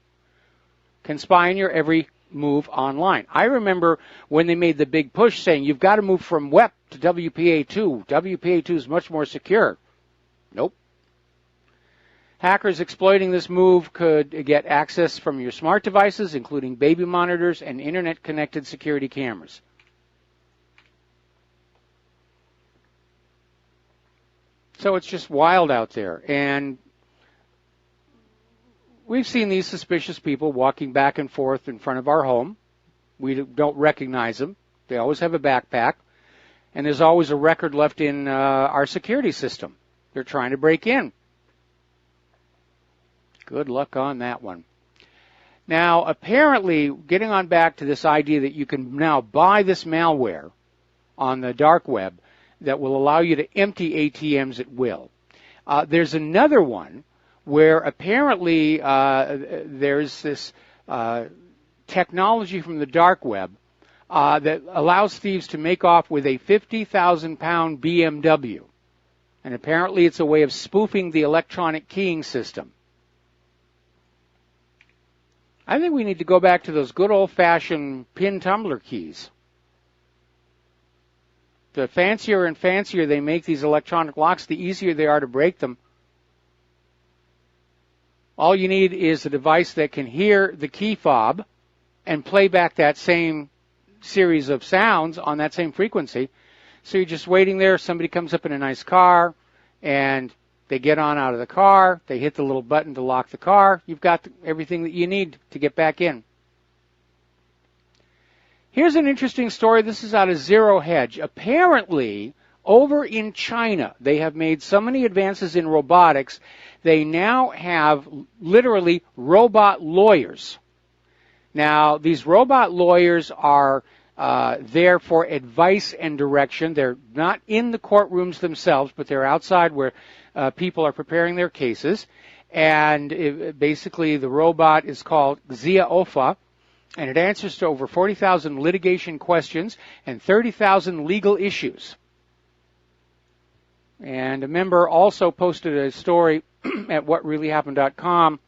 can spy on your every move online. I remember when they made the big push saying you've got to move from WEP to WPA2. WPA2 is much more secure. Nope. Hackers exploiting this move could get access from your smart devices, including baby monitors and internet-connected security cameras. So it's just wild out there. And we've seen these suspicious people walking back and forth in front of our home. We don't recognize them. They always have a backpack. And there's always a record left in our security system. They're trying to break in. Good luck on that one. Now, apparently, getting on back to this idea that you can now buy this malware on the dark web that will allow you to empty ATMs at will. There's another one where apparently there's this technology from the dark web that allows thieves to make off with a 50,000-pound BMW. And apparently it's a way of spoofing the electronic keying system. I think we need to go back to those good old-fashioned pin tumbler keys. The fancier and fancier they make these electronic locks, the easier they are to break them. All you need is a device that can hear the key fob and play back that same series of sounds on that same frequency. So you're just waiting there. Somebody comes up in a nice car, and they get on out of the car. They hit the little button to lock the car. You've got everything that you need to get back in. Here's an interesting story. This is out of Zero Hedge. Apparently, over in China, they have made so many advances in robotics, they now have literally robot lawyers. Now, these robot lawyers are there for advice and direction. They're not in the courtrooms themselves, but they're outside where people are preparing their cases. And basically, the robot is called Xia Ofa, and it answers to over 40,000 litigation questions and 30,000 legal issues. And a member also posted a story at whatreallyhappened.com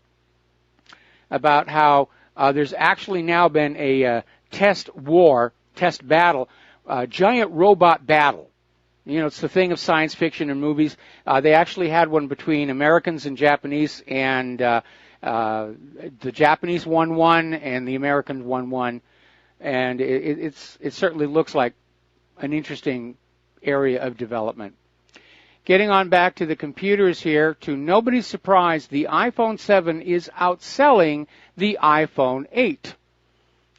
about how there's actually now been a test battle, giant robot battle. You know, it's the thing of science fiction and movies. They actually had one between Americans and Japanese, and the Japanese won one, and the Americans won one. And it certainly looks like an interesting area of development. Getting on back to the computers here, to nobody's surprise, the iPhone 7 is outselling the iPhone 8.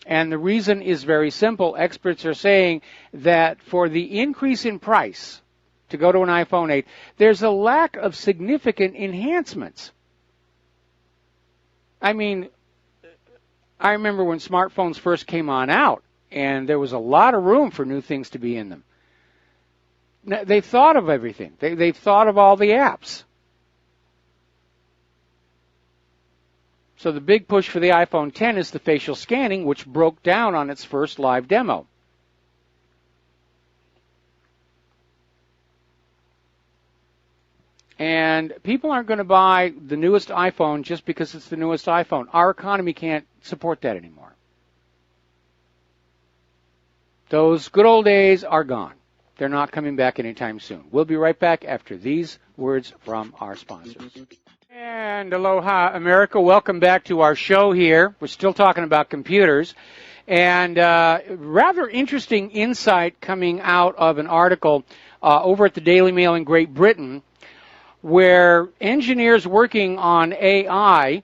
And the reason is very simple. Experts are saying that for the increase in price to go to an iPhone 8, there's a lack of significant enhancements. I mean, I remember when smartphones first came on out, and there was a lot of room for new things to be in them. They've thought of everything. They've thought of all the apps. So the big push for the iPhone X is the facial scanning, which broke down on its first live demo. And people aren't going to buy the newest iPhone just because it's the newest iPhone. Our economy can't support that anymore. Those good old days are gone. They're not coming back anytime soon. We'll be right back after these words from our sponsors. And aloha, America. Welcome back to our show here. We're still talking about computers. And rather interesting insight coming out of an article over at the Daily Mail in Great Britain, where engineers working on AI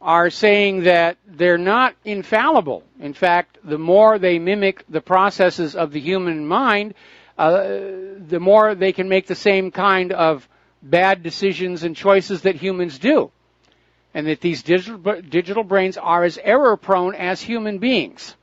are saying that they're not infallible. In fact, the more they mimic the processes of the human mind, the more they can make the same kind of bad decisions and choices that humans do. And that these digital brains are as error-prone as human beings.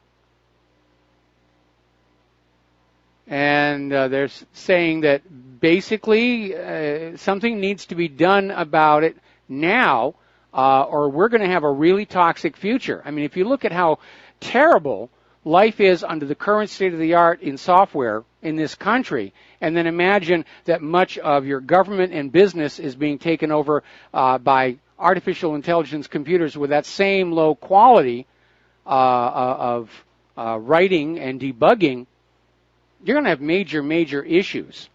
And they're saying that basically something needs to be done about it now, or we're going to have a really toxic future. I mean, if you look at how terrible life is under the current state of the art in software in this country, and then imagine that much of your government and business is being taken over by artificial intelligence computers with that same low quality of writing and debugging, you're going to have major, major issues.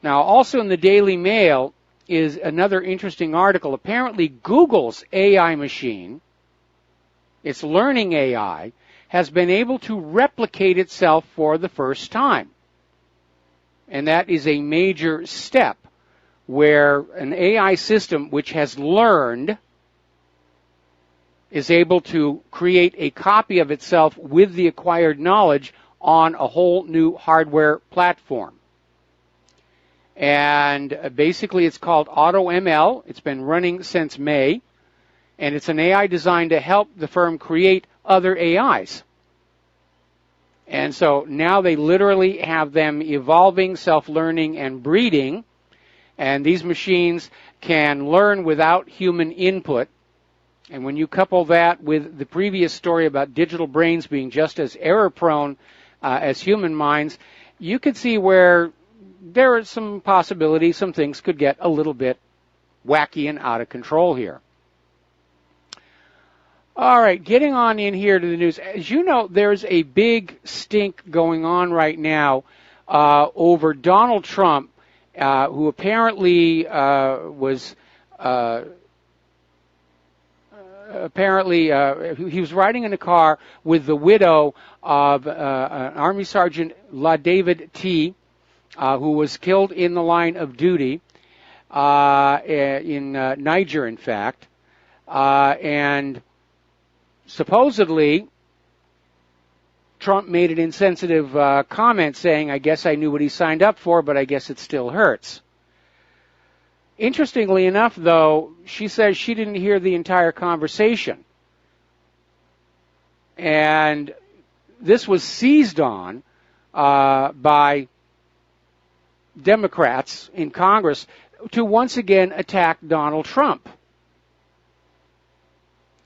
Now, also in the Daily Mail, is another interesting article. Apparently, Google's AI machine, its learning AI, has been able to replicate itself for the first time. And that is a major step where an AI system which has learned is able to create a copy of itself with the acquired knowledge on a whole new hardware platform. And basically it's called AutoML. It's been running since May, and it's an AI designed to help the firm create other AIs. And so now they literally have them evolving, self-learning, and breeding, and these machines can learn without human input. And when you couple that with the previous story about digital brains being just as error-prone as human minds, you could see where there are some possibilities, some things could get a little bit wacky and out of control here. All right, getting on in here to the news. As you know, there's a big stink going on right now over Donald Trump, who apparently he was riding in a car with the widow of Army Sergeant LaDavid T., who was killed in the line of duty in Niger, in fact, and supposedly, Trump made an insensitive comment saying, I guess I knew what he signed up for, but I guess it still hurts. Interestingly enough, though, she says she didn't hear the entire conversation. And this was seized on by Democrats in Congress to once again attack Donald Trump.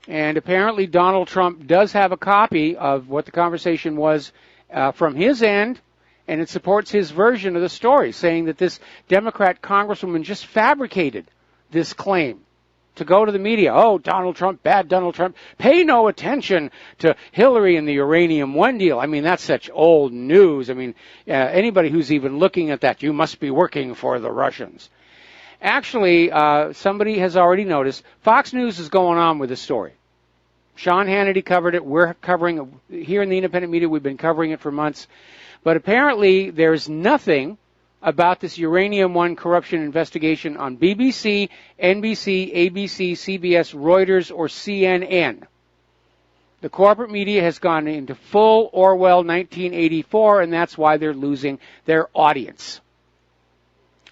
And apparently Donald Trump does have a copy of what the conversation was from his end, and it supports his version of the story, saying that this Democrat congresswoman just fabricated this claim to go to the media. Oh, Donald Trump, bad Donald Trump. Pay no attention to Hillary and the Uranium One deal. I mean, that's such old news. I mean, anybody who's even looking at that, you must be working for the Russians. Actually, somebody has already noticed, Fox News is going on with the story. Sean Hannity covered it. We're covering it here in the independent media. We've been covering it for months. But apparently there's nothing about this Uranium One corruption investigation on BBC, NBC, ABC, CBS, Reuters, or CNN. The corporate media has gone into full Orwell 1984, and that's why they're losing their audience.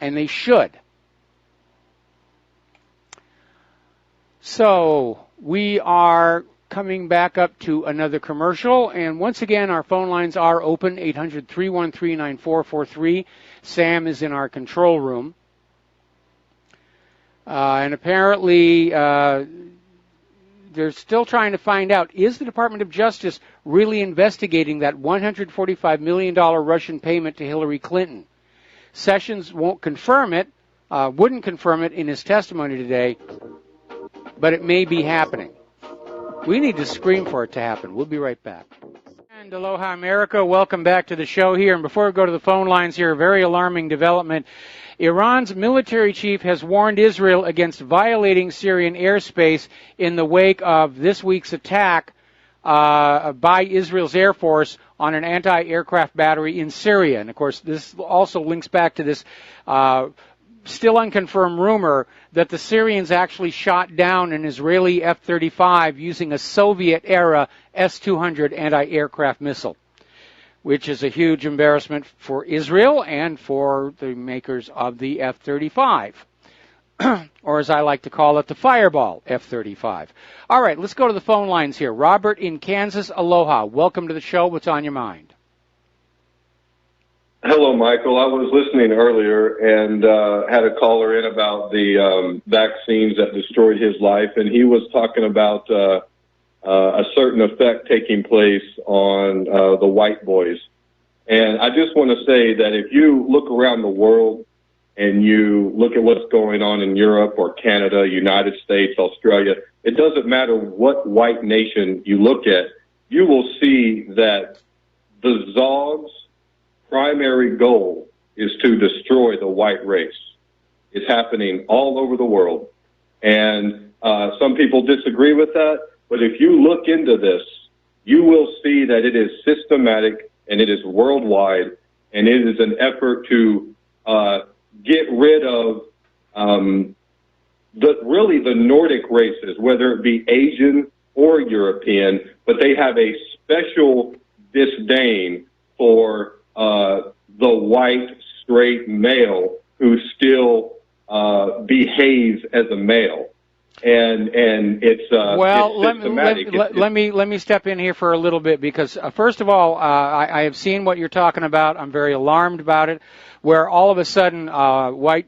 And they should. So we are coming back up to another commercial, and once again our phone lines are open, 800-313-9443. Sam is in our control room, and apparently they're still trying to find out, is the Department of Justice really investigating that $145 million Russian payment to Hillary Clinton? Sessions won't confirm it, wouldn't confirm it in his testimony today, but it may be happening. We need to scream for it to happen. We'll be right back. And aloha, America. Welcome back to the show here. And before we go to the phone lines here, a very alarming development. Iran's military chief has warned Israel against violating Syrian airspace in the wake of this week's attack by Israel's Air Force on an anti-aircraft battery in Syria. And, of course, this also links back to this still unconfirmed rumor that the Syrians actually shot down an Israeli F-35 using a Soviet-era S-200 anti-aircraft missile, which is a huge embarrassment for Israel and for the makers of the F-35, or as I like to call it, the Fireball F-35. All right, let's go to the phone lines here. Robert in Kansas, aloha. Welcome to the show. What's on your mind? Hello, Michael. I was listening earlier and had a caller in about the vaccines that destroyed his life, and he was talking about a certain effect taking place on the white boys. And I just want to say that if you look around the world and you look at what's going on in Europe or Canada, United States, Australia, it doesn't matter what white nation you look at, you will see that the Zog's primary goal is to destroy the white race. is happening all over the world. And some people disagree with that, but if you look into this, you will see that it is systematic and it is worldwide, and it is an effort to get rid of the Nordic races, whether it be Asian or European, but they have a special disdain for the white, straight male who still behaves as a male. And it's well, it's systematic. let me step in here for a little bit, because first of all, I have seen what you're talking about. I'm very alarmed about it, where all of a sudden white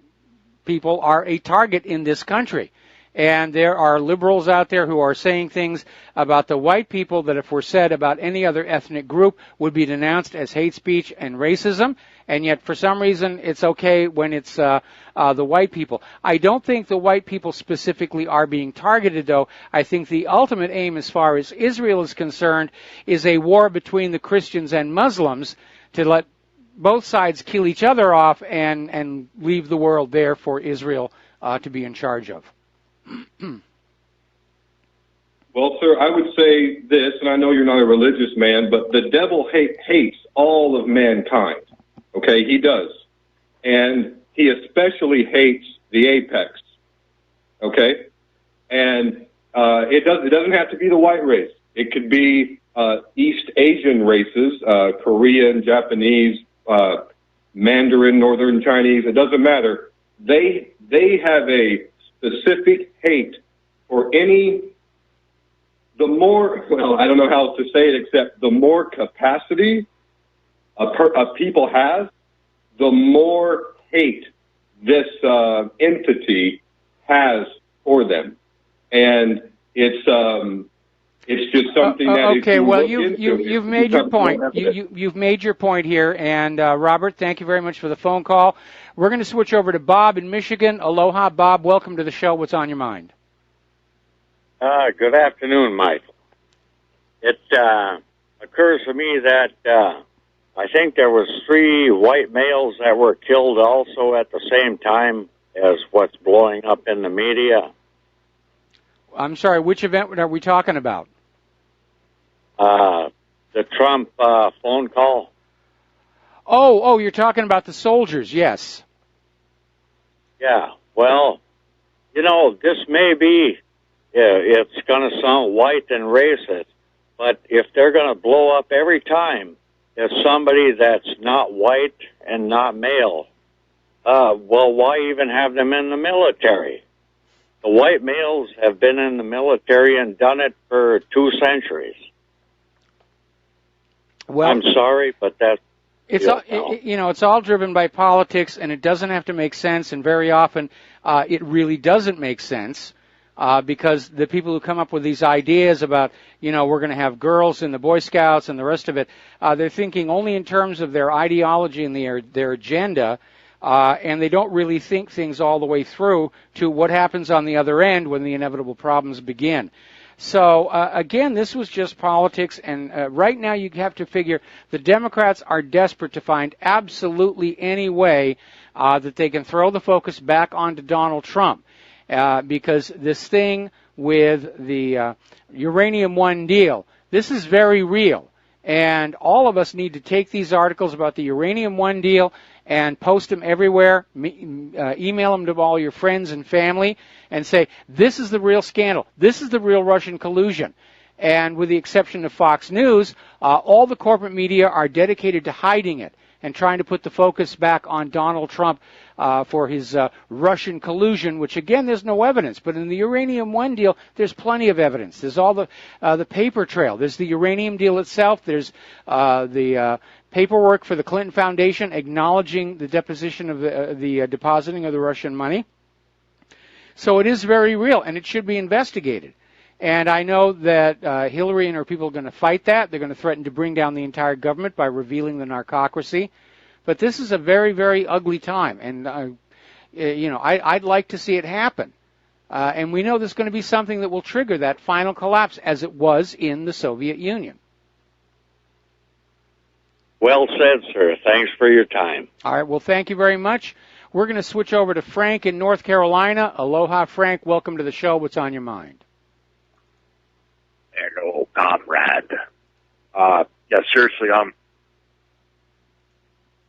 people are a target in this country. And there are liberals out there who are saying things about the white people that, if were said about any other ethnic group, would be denounced as hate speech and racism. And yet, for some reason, it's okay when it's the white people. I don't think the white people specifically are being targeted, though. I think the ultimate aim, as far as Israel is concerned, is a war between the Christians and Muslims to let both sides kill each other off and leave the world there for Israel to be in charge of. Well, sir, I would say this, and I know you're not a religious man, but the devil hates all of mankind. Okay, he does. And he especially hates the apex. Okay? And it doesn't have to be the white race. It could be East Asian races, Korean, Japanese, Mandarin, Northern Chinese. It doesn't matter. They have a specific hate for the more, well, I don't know how to say it, except the more capacity a people has, the more hate this entity has for them. And it's just something that okay, well, you've made your point. You've made your point here, and Robert, thank you very much for the phone call. We're going to switch over to Bob in Michigan. Aloha, Bob. Welcome to the show. What's on your mind? Good afternoon, Mike. It occurs to me that I think there was 3 white males that were killed also at the same time as what's blowing up in the media. I'm sorry, which event are we talking about? The Trump phone call. Oh, you're talking about the soldiers, yes. Yeah, well, this may be, it's going to sound white and racist, but if they're going to blow up every time, if somebody that's not white and not male, well, why even have them in the military? The white males have been in the military and done it for 2 centuries. Well, I'm sorry, but that's... It's all, it's all driven by politics, and it doesn't have to make sense, and very often it really doesn't make sense because the people who come up with these ideas about, we're going to have girls in the Boy Scouts and the rest of it, they're thinking only in terms of their ideology and their agenda, and they don't really think things all the way through to what happens on the other end when the inevitable problems begin. So, again, this was just politics, and right now you have to figure the Democrats are desperate to find absolutely any way that they can throw the focus back onto Donald Trump, because this thing with the Uranium One deal, this is very real, and all of us need to take these articles about the Uranium One deal and post them everywhere, email them to all your friends and family, and say, this is the real scandal. This is the real Russian collusion. And with the exception of Fox News, all the corporate media are dedicated to hiding it and trying to put the focus back on Donald Trump for his Russian collusion, which, again, there's no evidence. But in the Uranium One deal, there's plenty of evidence. There's all the paper trail. There's the uranium deal itself. There's the paperwork for the Clinton Foundation acknowledging the deposition of the depositing of the Russian money. So it is very real, and it should be investigated. And I know that Hillary and her people are going to fight that. They're going to threaten to bring down the entire government by revealing the narcocracy. But this is a very, very ugly time, and I'd like to see it happen. And we know there's going to be something that will trigger that final collapse, as it was in the Soviet Union. Well said, sir. Thanks for your time. All right. Well, thank you very much. We're going to switch over to Frank in North Carolina. Aloha, Frank. Welcome to the show. What's on your mind? Hello, comrade. Seriously,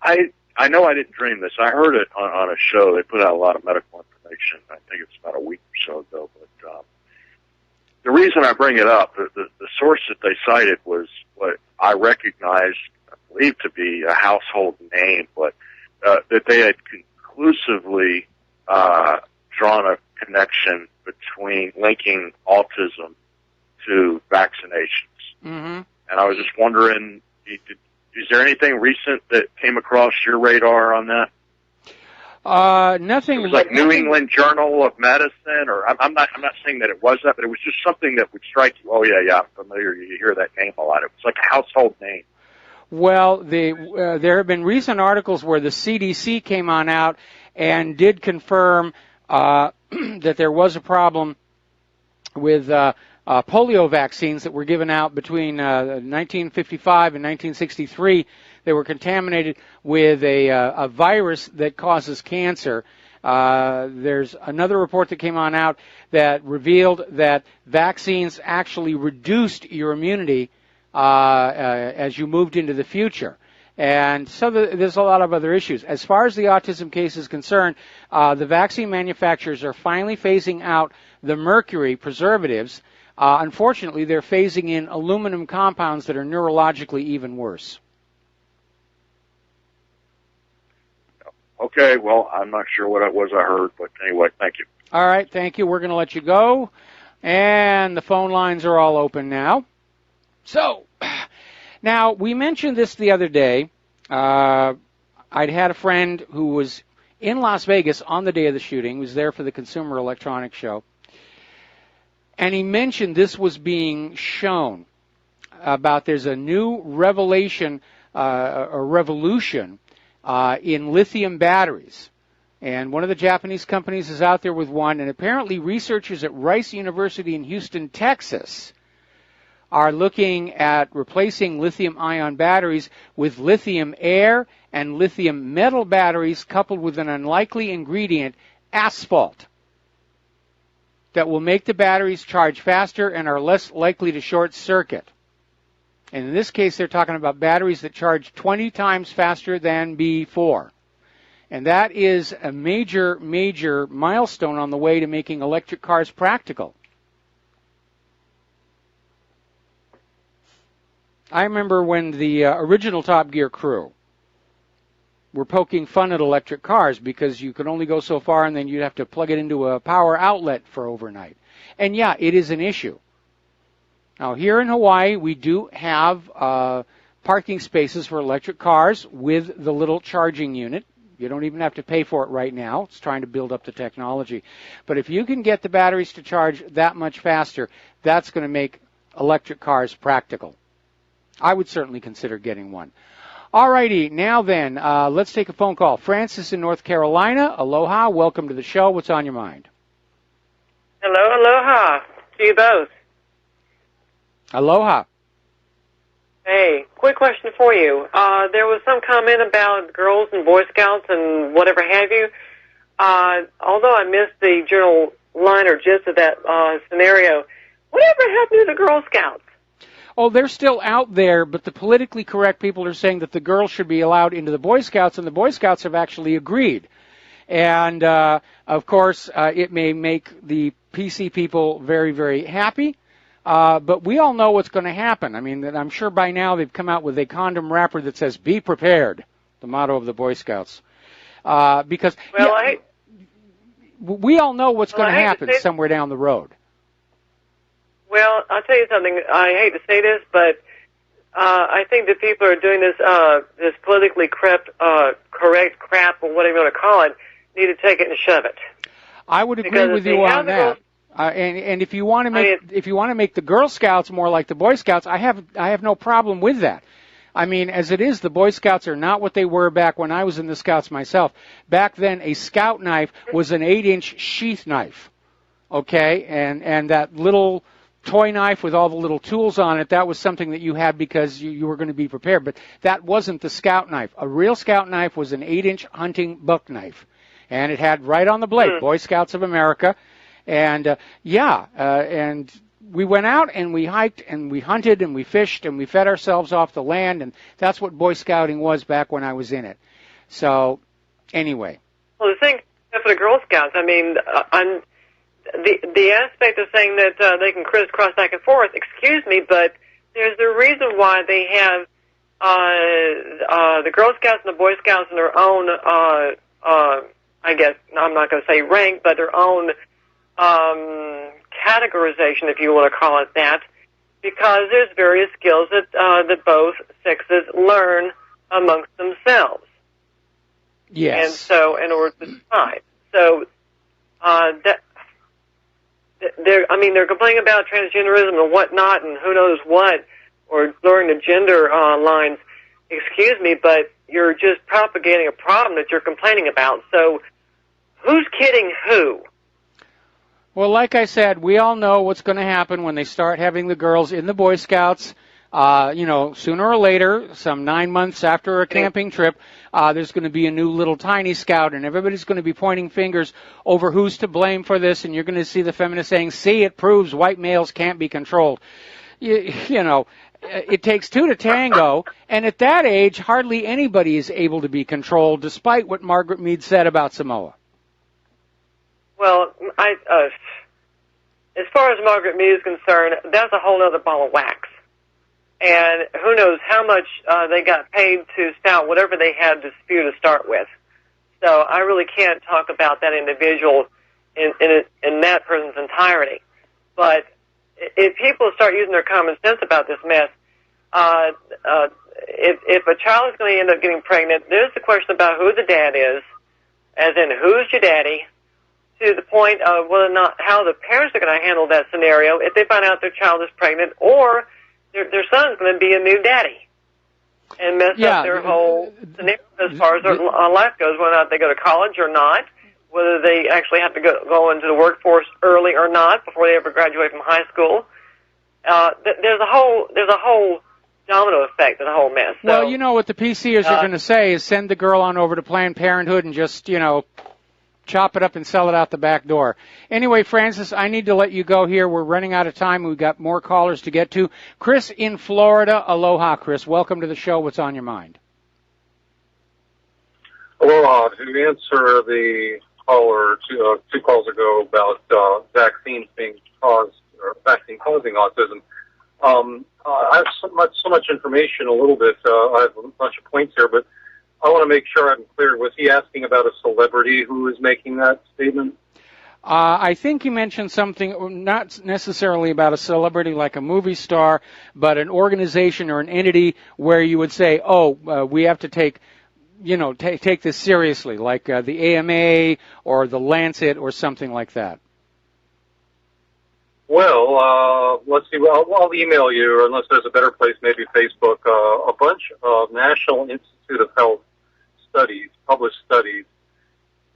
I know I didn't dream this. I heard it on a show. They put out a lot of medical information. I think it's about a week or so ago. But the reason I bring it up, the source that they cited was what I recognized, I believe to be a household name, but that they had conclusively drawn a connection between linking autism to vaccinations. Mm-hmm. And I was just wondering, is there anything recent that came across your radar on that? Nothing. It was like New England Journal of Medicine, or I'm not saying that it was that, but it was just something that would strike you. Oh yeah, I'm familiar. You hear that name a lot. It was like a household name. Well, there have been recent articles where the CDC came on out and did confirm that there was a problem with polio vaccines that were given out between 1955 and 1963. They were contaminated with a virus that causes cancer. There's another report that came on out that revealed that vaccines actually reduced your immunity as you moved into the future. And so there's a lot of other issues. As far as the autism case is concerned, the vaccine manufacturers are finally phasing out the mercury preservatives. Unfortunately, they're phasing in aluminum compounds that are neurologically even worse. Okay, well, I'm not sure what it was I heard, but anyway, thank you. All right, thank you. We're going to let you go. And the phone lines are all open now. So, now, we mentioned this the other day. I'd had a friend who was in Las Vegas on the day of the shooting, was there for the Consumer Electronics Show. And he mentioned this was being shown about there's a new revelation or revolution in lithium batteries. And one of the Japanese companies is out there with one, and apparently researchers at Rice University in Houston, Texas, are looking at replacing lithium-ion batteries with lithium air and lithium metal batteries coupled with an unlikely ingredient, asphalt, that will make the batteries charge faster and are less likely to short circuit. And in this case, they're talking about batteries that charge 20 times faster than before. And that is a major, major milestone on the way to making electric cars practical. I remember when the original Top Gear crew were poking fun at electric cars because you could only go so far and then you'd have to plug it into a power outlet for overnight. And yeah, it is an issue. Now, here in Hawaii, we do have parking spaces for electric cars with the little charging unit. You don't even have to pay for it right now. It's trying to build up the technology. But if you can get the batteries to charge that much faster, that's going to make electric cars practical. I would certainly consider getting one. All righty, now then, let's take a phone call. Francis in North Carolina, aloha, welcome to the show. What's on your mind? Hello, aloha to you both. Aloha. Hey, quick question for you. There was some comment about girls and Boy Scouts and whatever have you. Although I missed the general line or gist of that scenario, whatever happened to the Girl Scouts? Oh, they're still out there, but the politically correct people are saying that the girls should be allowed into the Boy Scouts, and the Boy Scouts have actually agreed. And, of course, it may make the PC people very, very happy, but we all know what's going to happen. I mean, I'm sure by now they've come out with a condom wrapper that says, "Be prepared," the motto of the Boy Scouts. Because we all know what's going to happen somewhere down the road. Well, I'll tell you something. I hate to say this, but I think the people who are doing this politically correct crap, or whatever you want to call it, need to take it and shove it. I would agree with you on that. And if you want to make the Girl Scouts more like the Boy Scouts, I have no problem with that. I mean, as it is, the Boy Scouts are not what they were back when I was in the Scouts myself. Back then, a Scout knife was an 8-inch sheath knife, okay, and that little toy knife with all the little tools on it, that was something that you had because you were going to be prepared. But that wasn't the Scout knife. A real Scout knife was an 8-inch hunting buck knife. and it had right on the blade, Boy Scouts of America. And, and we went out and we hiked and we hunted and we fished and we fed ourselves off the land, and that's what Boy Scouting was back when I was in it. So, anyway. Well, the thing for the Girl Scouts, I mean, the aspect of saying that they can crisscross back and forth, excuse me, but there's a reason why they have the Girl Scouts and the Boy Scouts in their own, I guess, I'm not going to say rank, but their own categorization, if you want to call it that, because there's various skills that that both sexes learn amongst themselves. Yes. And so, in order to decide, so they're complaining about transgenderism and whatnot, and who knows what, or blurring the gender lines. Excuse me, but you're just propagating a problem that you're complaining about. So, who's kidding who? Well, like I said, we all know what's going to happen when they start having the girls in the Boy Scouts. Sooner or later, some 9 months after a camping trip, there's going to be a new little tiny scout, and everybody's going to be pointing fingers over who's to blame for this, and you're going to see the feminists saying, see, it proves white males can't be controlled. It takes two to tango, and at that age, hardly anybody is able to be controlled, despite what Margaret Mead said about Samoa. Well, as far as Margaret Mead is concerned, that's a whole other ball of wax. And who knows how much they got paid to spout whatever they had to spew to start with. So I really can't talk about that individual in that person's entirety. But if people start using their common sense about this mess, if a child is going to end up getting pregnant, there's the question about who the dad is, as in who's your daddy, to the point of whether or not how the parents are going to handle that scenario if they find out their child is pregnant, or their son's going to be a new daddy and mess up their whole scenario as far as their life goes, whether or not they go to college or not, whether they actually have to go into the workforce early or not before they ever graduate from high school. There's a whole domino effect to the whole mess. So, well, you know what the PCers are going to say is send the girl on over to Planned Parenthood and just, chop it up and sell it out the back door. Anyway, Francis, I need to let you go here. We're running out of time. We've got more callers to get to. Chris in Florida. Aloha, Chris. Welcome to the show. What's on your mind? Aloha. To answer the caller two calls ago about vaccines being caused, or vaccine causing autism, I have so much information, a little bit. I have a bunch of points here, but I want to make sure I'm clear. Was he asking about a celebrity who is making that statement? I think he mentioned something, not necessarily about a celebrity like a movie star, but an organization or an entity where you would say, we have to take this seriously, like the AMA or the Lancet or something like that. Well, let's see. Well, I'll email you, or unless there's a better place, maybe Facebook, a bunch of National Institute of Health studies, published studies,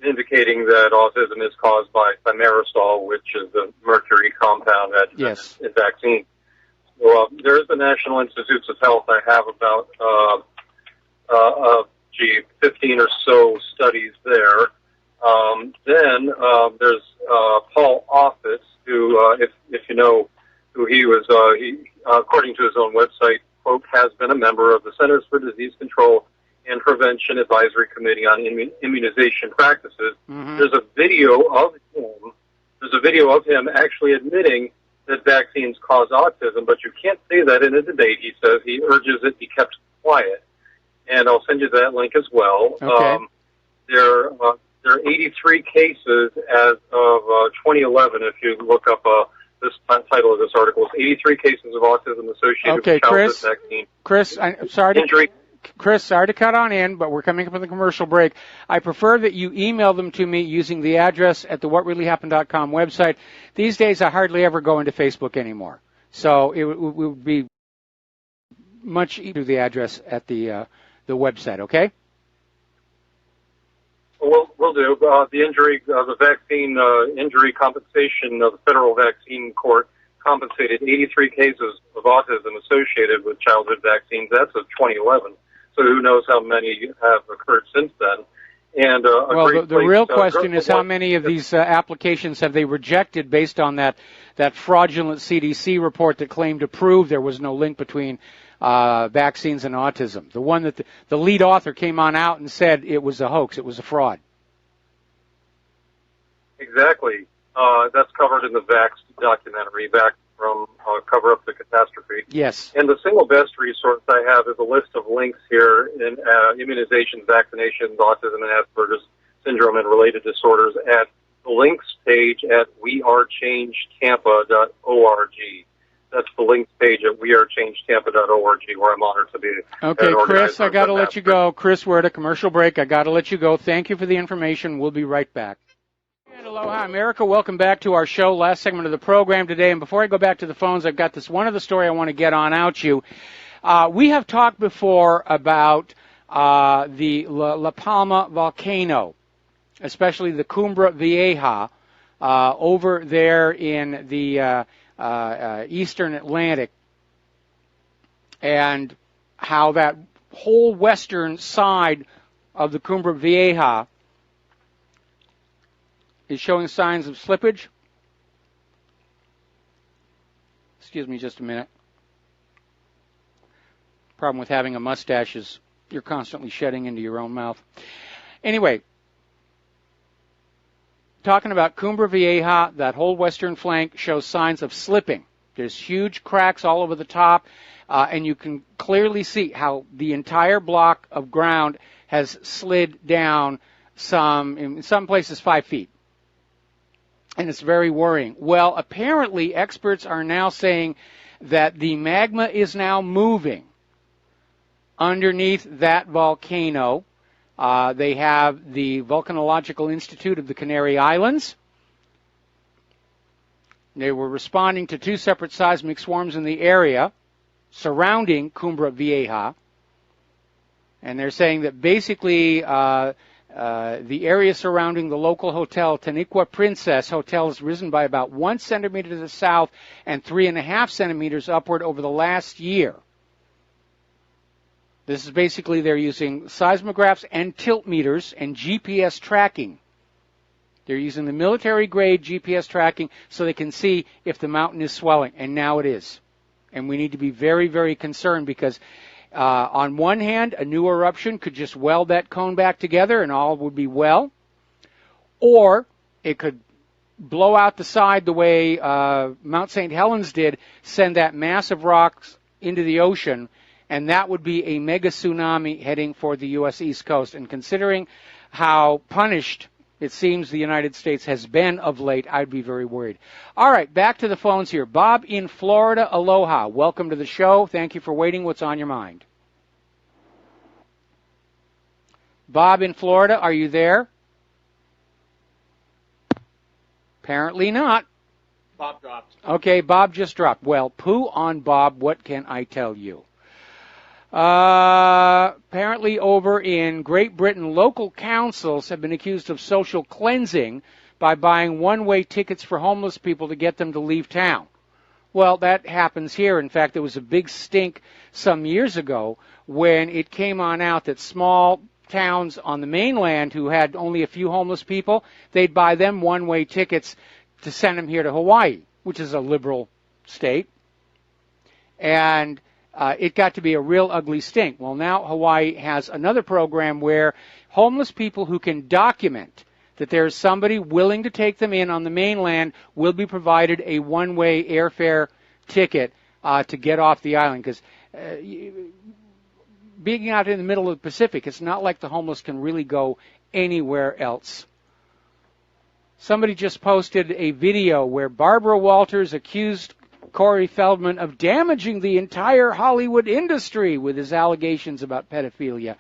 indicating that autism is caused by thimerosal, which is the mercury compound that's in vaccines. Well, there's the National Institutes of Health. I have about 15 or so studies there. Then there's Paul Offit, who, if you know who he was, he according to his own website, quote, has been a member of the Centers for Disease Control and Prevention Advisory Committee on Immunization Practices. Mm-hmm. There's a video of him actually admitting that vaccines cause autism, but you can't say that in a debate. He says he urges it be kept quiet. And I'll send you that link as well. Okay. There are 83 cases as of 2011. If you look up this title of this article, it's 83 cases of autism associated with childhood vaccine. Chris, I'm sorry Chris, sorry to cut on in, but we're coming up with a commercial break. I prefer that you email them to me using the address at the whatreallyhappened.com website. These days, I hardly ever go into Facebook anymore. So it would be much easier to the address at the website, okay? We'll do. The vaccine injury compensation of the Federal Vaccine Court compensated 83 cases of autism associated with childhood vaccines. That's of 2011. So who knows how many have occurred since then. And the real question is how many of these applications have they rejected based on that fraudulent CDC report that claimed to prove there was no link between vaccines and autism. The one that the lead author came on out and said it was a hoax, it was a fraud. Exactly. That's covered in the Vaxxed documentary, Vaxxed from Cover Up the Catastrophe. Yes. And the single best resource I have is a list of links here in immunizations, vaccinations, autism, and Asperger's syndrome and related disorders at the links page at wearechangetampa.org. That's the links page at wearechangetampa.org, where I'm honored to be. Okay, Chris, I got to let you go. Chris, we're at a commercial break. I got to let you go. Thank you for the information. We'll be right back. And aloha, America. Welcome back to our show, last segment of the program today. And before I go back to the phones, I've got this one other story I want to get on out you. We have talked before about the La Palma volcano, especially the Cumbre Vieja over there in the eastern Atlantic, and how that whole western side of the Cumbre Vieja is showing signs of slippage. Excuse me just a minute. Problem with having a mustache is you're constantly shedding into your own mouth. Anyway, talking about Cumbre Vieja, that whole western flank shows signs of slipping. There's huge cracks all over the top, and you can clearly see how the entire block of ground has slid down in some places 5 feet. And it's very worrying. Well, apparently experts are now saying that the magma is now moving underneath that volcano. They have the Volcanological Institute of the Canary Islands. They were responding to 2 separate seismic swarms in the area surrounding Cumbre Vieja. And they're saying that basically the area surrounding the local hotel, Taniqua Princess Hotel, has risen by about 1 centimeter to the south and 3.5 centimeters upward over the last year. This is basically they're using seismographs and tilt meters and GPS tracking. They're using the military-grade GPS tracking so they can see if the mountain is swelling, and now it is. And we need to be very, very concerned because on one hand, a new eruption could just weld that cone back together and all would be well. Or it could blow out the side the way Mount St. Helens did, send that massive rocks into the ocean, and that would be a mega tsunami heading for the U.S. East Coast. And considering how punished it seems the United States has been of late, I'd be very worried. All right, back to the phones here. Bob in Florida, aloha. Welcome to the show. Thank you for waiting. What's on your mind? Bob in Florida, are you there? Apparently not. Bob dropped. Okay, Bob just dropped. Well, poo on Bob, what can I tell you? Apparently over in Great Britain, local councils have been accused of social cleansing by buying one-way tickets for homeless people to get them to leave town. Well, that happens here. In fact, there was a big stink some years ago when it came on out that small towns on the mainland who had only a few homeless people, they'd buy them one-way tickets to send them here to Hawaii, which is a liberal state. And it got to be a real ugly stink. Well, now Hawaii has another program where homeless people who can document that there's somebody willing to take them in on the mainland will be provided a one-way airfare ticket to get off the island. Because being out in the middle of the Pacific, it's not like the homeless can really go anywhere else. Somebody just posted a video where Barbara Walters accused Corey Feldman of damaging the entire Hollywood industry with his allegations about pedophilia.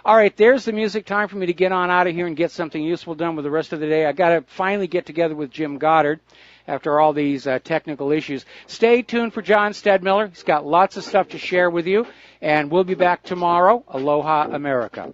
All right, there's the music. Time for me to get on out of here and get something useful done with the rest of the day. I got to finally get together with Jim Goddard after all these technical issues. Stay tuned for John Stedmiller. He's got lots of stuff to share with you, and we'll be back tomorrow. Aloha, America.